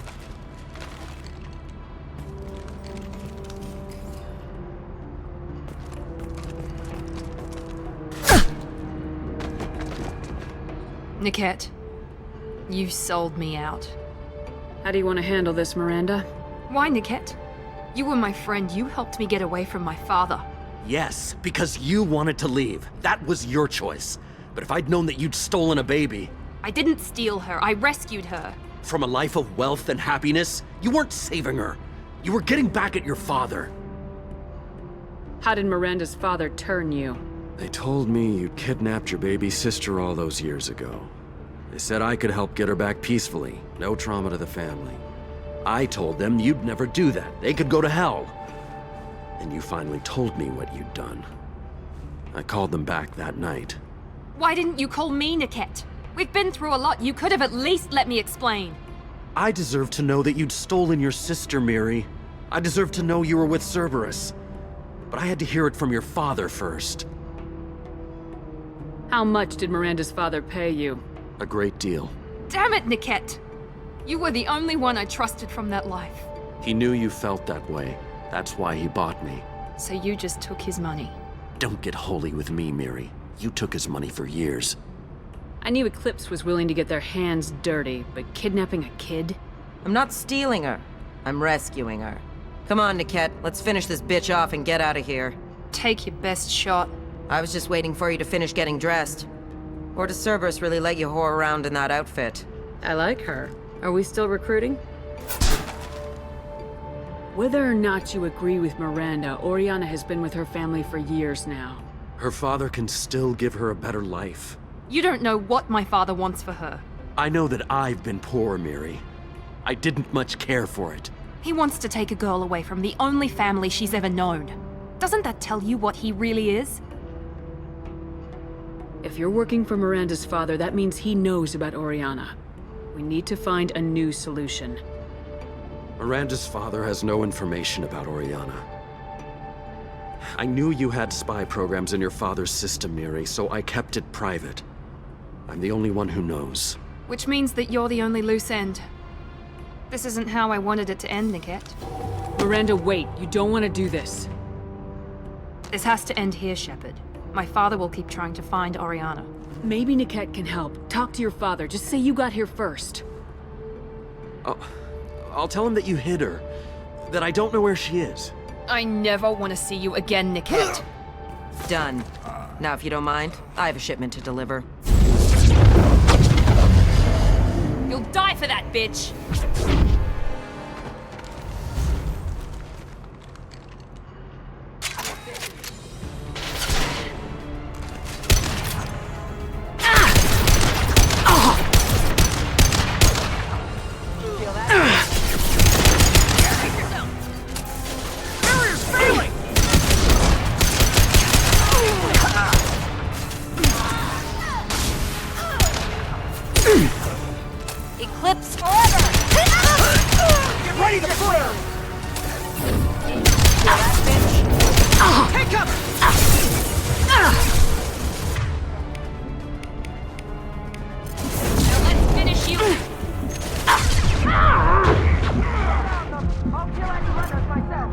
Niket, you sold me out. How do you want to handle this, Miranda? Why, Niket? You were my friend. You helped me get away from my father. Yes, because you wanted to leave. That was your choice. But if I'd known that you'd stolen a baby... I didn't steal her. I rescued her. From a life of wealth and happiness, you weren't saving her. You were getting back at your father. How did Miranda's father turn you? They told me you kidnapped your baby sister all those years ago. They said I could help get her back peacefully. No trauma to the family. I told them you'd never do that. They could go to hell. And you finally told me what you'd done. I called them back that night. Why didn't you call me, Niket? We've been through a lot. You could have at least let me explain. I deserve to know that you'd stolen your sister, Miri. I deserve to know you were with Cerberus. But I had to hear it from your father first. How much did Miranda's father pay you? A great deal. Damn it, Niket! You were the only one I trusted from that life. He knew you felt that way. That's why he bought me. So you just took his money? Don't get holy with me, Miri. You took his money for years. I knew Eclipse was willing to get their hands dirty, but kidnapping a kid? I'm not stealing her. I'm rescuing her. Come on, Niket. Let's finish this bitch off and get out of here. Take your best shot. I was just waiting for you to finish getting dressed. Or does Cerberus really let you whore around in that outfit? I like her. Are we still recruiting? Whether or not you agree with Miranda, Oriana has been with her family for years now. Her father can still give her a better life. You don't know what my father wants for her. I know that I've been poor, Miri. I didn't much care for it. He wants to take a girl away from the only family she's ever known. Doesn't that tell you what he really is? If you're working for Miranda's father, that means he knows about Oriana. We need to find a new solution. Miranda's father has no information about Oriana. I knew you had spy programs in your father's system, Miri, so I kept it private. I'm the only one who knows. Which means that you're the only loose end. This isn't how I wanted it to end, Niket. Miranda, wait. You don't want to do this. This has to end here, Shepard. My father will keep trying to find Oriana. Maybe Niket can help. Talk to your father. Just say you got here first. I'll tell him that you hid her. That I don't know where she is. I never want to see you again, Niket. Done. Now, if you don't mind, I have a shipment to deliver. You'll die for that, bitch! Eclipse forever! Get ready to burn! Take cover! Now let's finish you! I'll kill any runners myself.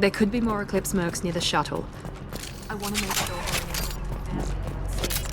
There could be more Eclipse mercs near the shuttle. I want to make sure Oriana is safe.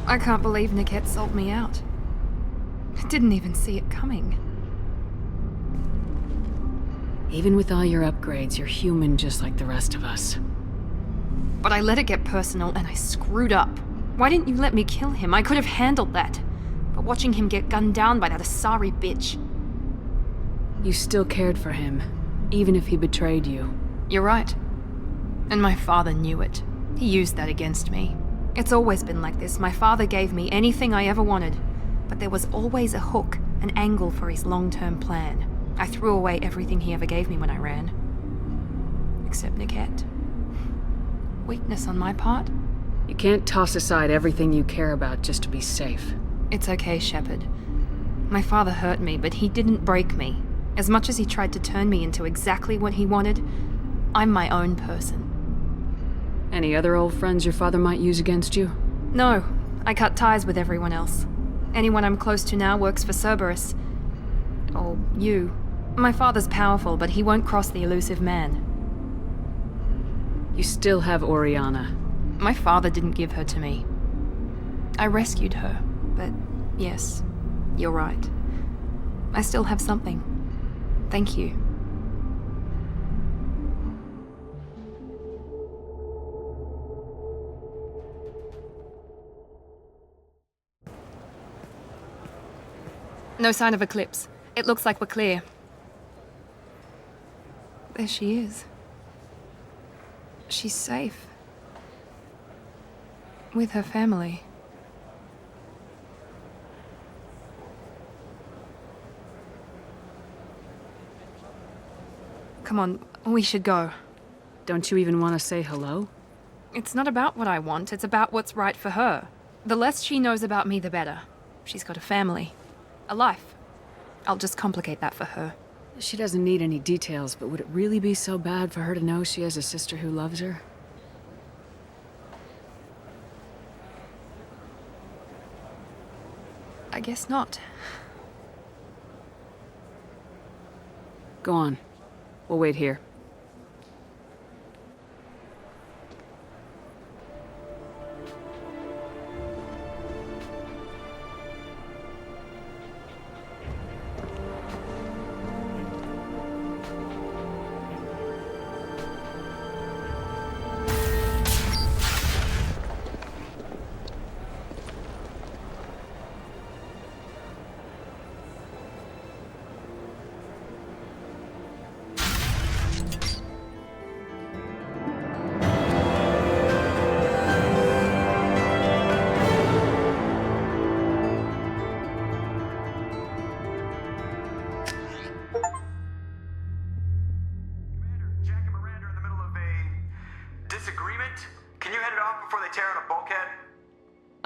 I can't believe Niket sold me out. I didn't even see it coming. Even with all your upgrades, you're human just like the rest of us. But I let it get personal and I screwed up. Why didn't you let me kill him? I could have handled that. But watching him get gunned down by that Asari bitch. You still cared for him, even if he betrayed you. You're right. And my father knew it. He used that against me. It's always been like this. My father gave me anything I ever wanted. But there was always a hook, an angle for his long-term plan. I threw away everything he ever gave me when I ran. Except Niket. Weakness on my part? You can't toss aside everything you care about just to be safe. It's okay, Shepard. My father hurt me, but he didn't break me. As much as he tried to turn me into exactly what he wanted, I'm my own person. Any other old friends your father might use against you? No, I cut ties with everyone else. Anyone I'm close to now works for Cerberus. Or you. My father's powerful, but he won't cross the elusive man. You still have Oriana. My father didn't give her to me. I rescued her, but yes, you're right. I still have something. Thank you. No sign of Eclipse. It looks like we're clear. There she is. She's safe. With her family. Come on, we should go. Don't you even want to say hello? It's not about what I want, it's about what's right for her. The less she knows about me, the better. She's got a family. A life. I'll just complicate that for her. She doesn't need any details, but would it really be so bad for her to know she has a sister who loves her? I guess not. Go on. We'll wait here.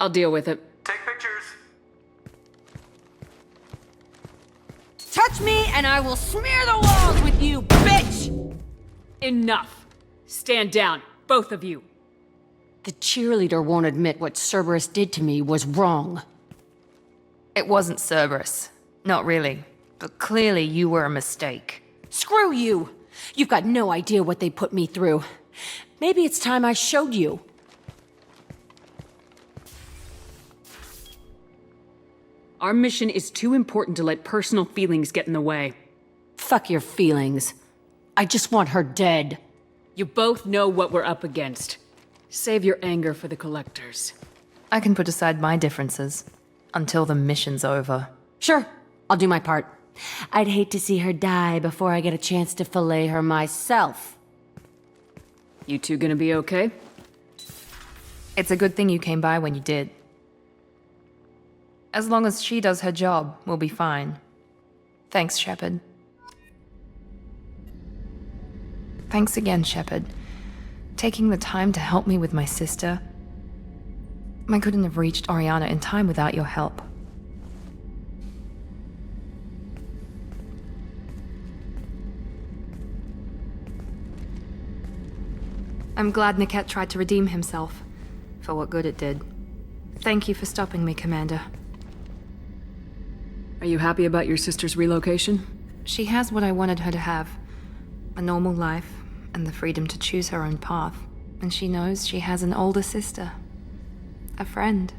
I'll deal with it. Take pictures. Touch me and I will smear the walls with you, bitch! Enough. Stand down, both of you. The cheerleader won't admit what Cerberus did to me was wrong. It wasn't Cerberus. Not really. But clearly you were a mistake. Screw you! You've got no idea what they put me through. Maybe it's time I showed you. Our mission is too important to let personal feelings get in the way. Fuck your feelings. I just want her dead. You both know what we're up against. Save your anger for the Collectors. I can put aside my differences until the mission's over. Sure, I'll do my part. I'd hate to see her die before I get a chance to fillet her myself. You two gonna be okay? It's a good thing you came by when you did. As long as she does her job, we'll be fine. Thanks, Shepard. Thanks again, Shepard. Taking the time to help me with my sister. I couldn't have reached Oriana in time without your help. I'm glad Niket tried to redeem himself, for what good it did. Thank you for stopping me, Commander. Are you happy about your sister's relocation? She has what I wanted her to have. A normal life, and the freedom to choose her own path. And she knows she has an older sister. A friend.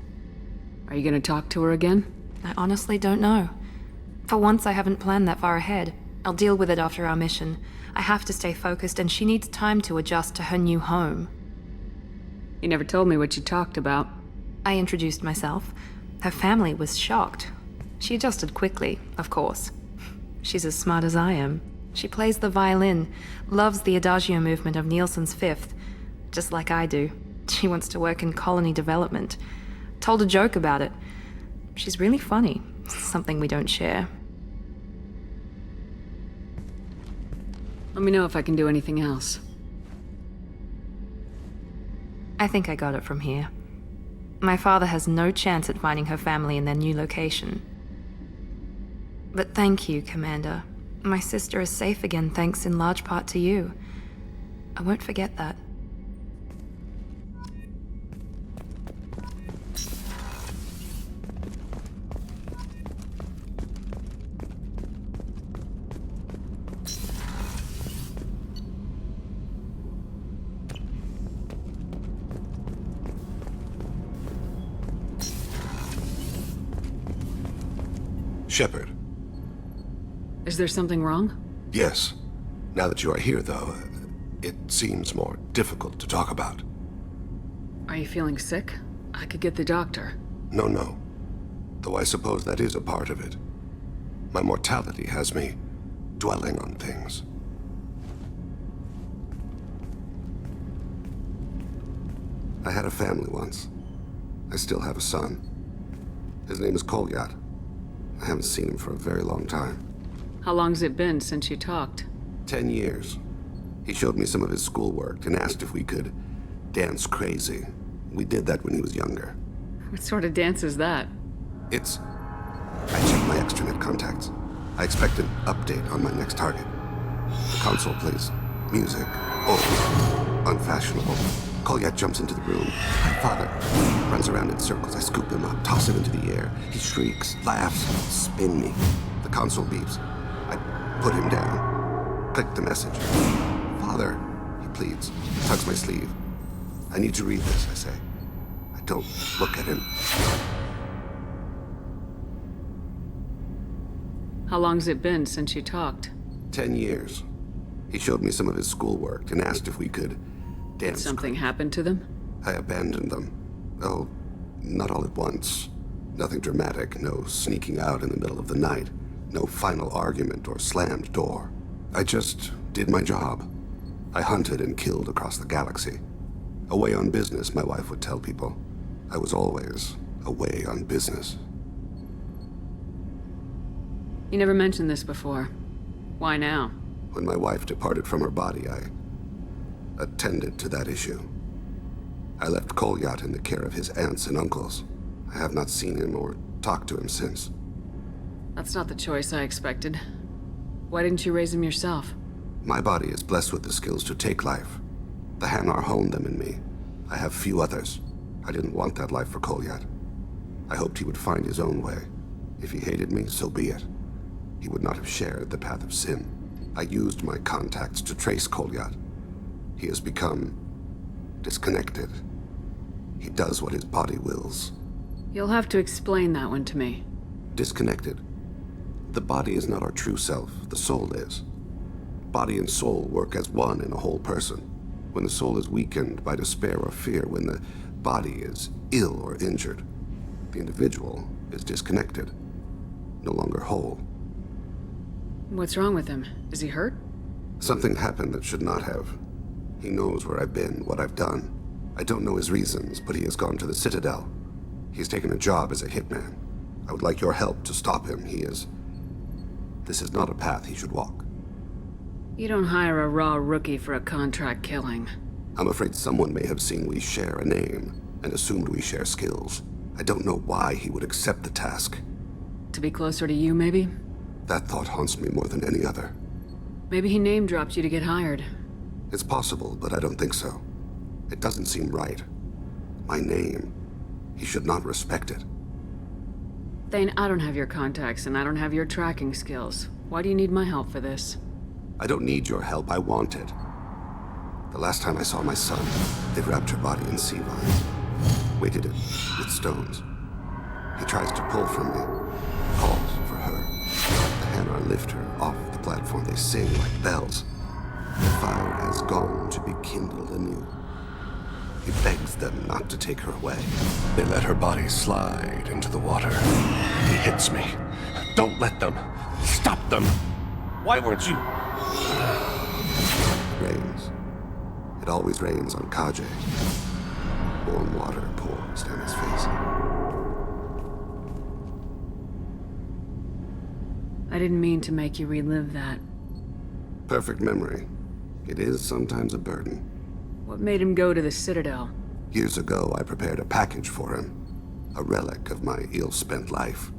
Are you gonna talk to her again? I honestly don't know. For once, I haven't planned that far ahead. I'll deal with it after our mission. I have to stay focused, and she needs time to adjust to her new home. You never told me what you talked about. I introduced myself. Her family was shocked. She adjusted quickly, of course. She's as smart as I am. She plays the violin, loves the Adagio movement of Nielsen's Fifth, just like I do. She wants to work in colony development. Told a joke about it. She's really funny, something we don't share. Let me know if I can do anything else. I think I got it from here. My father has no chance at finding her family in their new location. But thank you, Commander. My sister is safe again thanks in large part to you. I won't forget that. Shepard. Is there something wrong? Yes. Now that you are here, though, it seems more difficult to talk about. Are you feeling sick? I could get the doctor. No. Though I suppose that is a part of it. My mortality has me dwelling on things. I had a family once. I still have a son. His name is Kolyat. I haven't seen him for a very long time. How long's it been since you talked? 10 years. He showed me some of his schoolwork and asked if we could dance crazy. We did that when he was younger. What sort of dance is that? It's... I checked my extranet contacts. I expect an update on my next target. The console plays music. Oh, unfashionable. Kolyat jumps into the room. My father runs around in circles. I scoop him up, toss him into the air. He shrieks, laughs, spin me. The console beeps. I put him down. Click the message. Father, he pleads. Tugs my sleeve. I need to read this, I say. I don't look at him. How long's it been since you talked? 10 years. He showed me some of his schoolwork and asked if we could dance. Did something happen to them? I abandoned them. Oh, not all at once. Nothing dramatic, no sneaking out in the middle of the night, no final argument or slammed door. I just did my job. I hunted and killed across the galaxy. Away on business, my wife would tell people. I was always away on business. You never mentioned this before. Why now? When my wife departed from her body, I attended to that issue. I left Kolyat in the care of his aunts and uncles. I have not seen him or talked to him since. That's not the choice I expected. Why didn't you raise him yourself? My body is blessed with the skills to take life. The Hanar honed them in me. I have few others. I didn't want that life for Kolyat. I hoped he would find his own way. If he hated me, so be it. He would not have shared the path of sin. I used my contacts to trace Kolyat. He has become disconnected. He does what his body wills. You'll have to explain that one to me. Disconnected. The body is not our true self, the soul is. Body and soul work as one in a whole person. When the soul is weakened by despair or fear, when the body is ill or injured, the individual is disconnected, no longer whole. What's wrong with him? Is he hurt? Something happened that should not have. He knows where I've been, what I've done. I don't know his reasons, but he has gone to the Citadel. He's taken a job as a hitman. I would like your help to stop him. This is not a path he should walk. You don't hire a raw rookie for a contract killing. I'm afraid someone may have seen we share a name and assumed we share skills. I don't know why he would accept the task. To be closer to you, maybe? That thought haunts me more than any other. Maybe he name-dropped you to get hired. It's possible, but I don't think so. It doesn't seem right. My name. He should not respect it. Thane, I don't have your contacts, and I don't have your tracking skills. Why do you need my help for this? I don't need your help. I want it. The last time I saw my son, they'd wrapped her body in sea vines, weighted it with stones. He tries to pull from me, calls for her. The Hanar lift her off the platform. They sing like bells. The fire has gone to be kindled anew. He begs them not to take her away. They let her body slide into the water. He hits me. Don't let them. Stop them. Why weren't you? Rains. It always rains on Kaje. Warm water pours down his face. I didn't mean to make you relive that. Perfect memory. It is sometimes a burden. What made him go to the Citadel? Years ago, I prepared a package for him. A relic of my ill-spent life.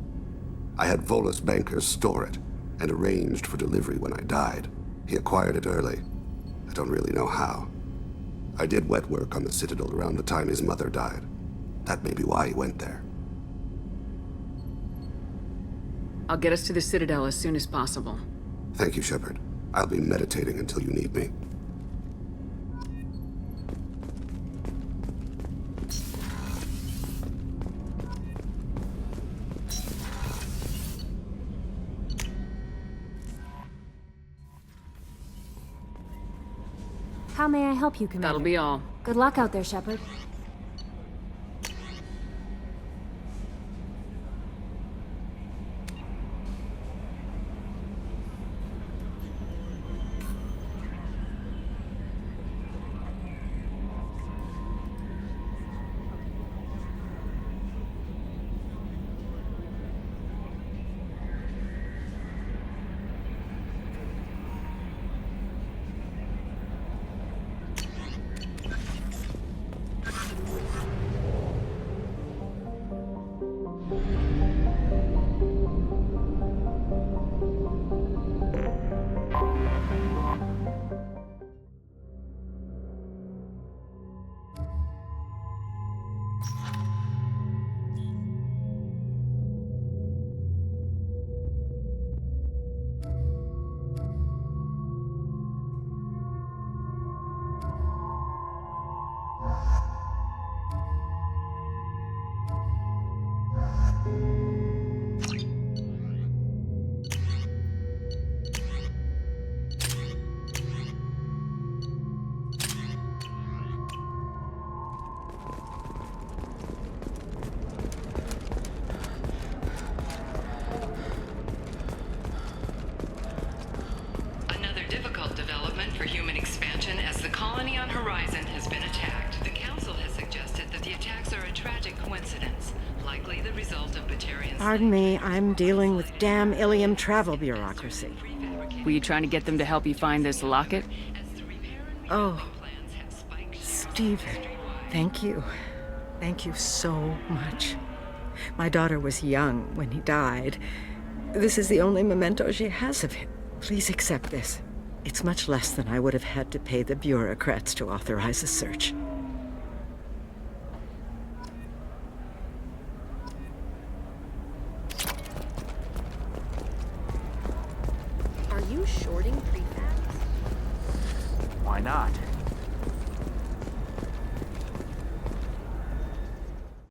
I had Volus bankers store it, and arranged for delivery when I died. He acquired it early. I don't really know how. I did wet work on the Citadel around the time his mother died. That may be why he went there. I'll get us to the Citadel as soon as possible. Thank you, Shepard. I'll be meditating until you need me. How may I help you, Commander? That'll be all. Good luck out there, Shepard. Pardon me, I'm dealing with damn Ilium travel bureaucracy. Were you trying to get them to help you find this locket? Oh, Stephen, thank you. Thank you so much. My daughter was young when he died. This is the only memento she has of him. Please accept this. It's much less than I would have had to pay the bureaucrats to authorize a search. Are you shorting prefabs? Why not?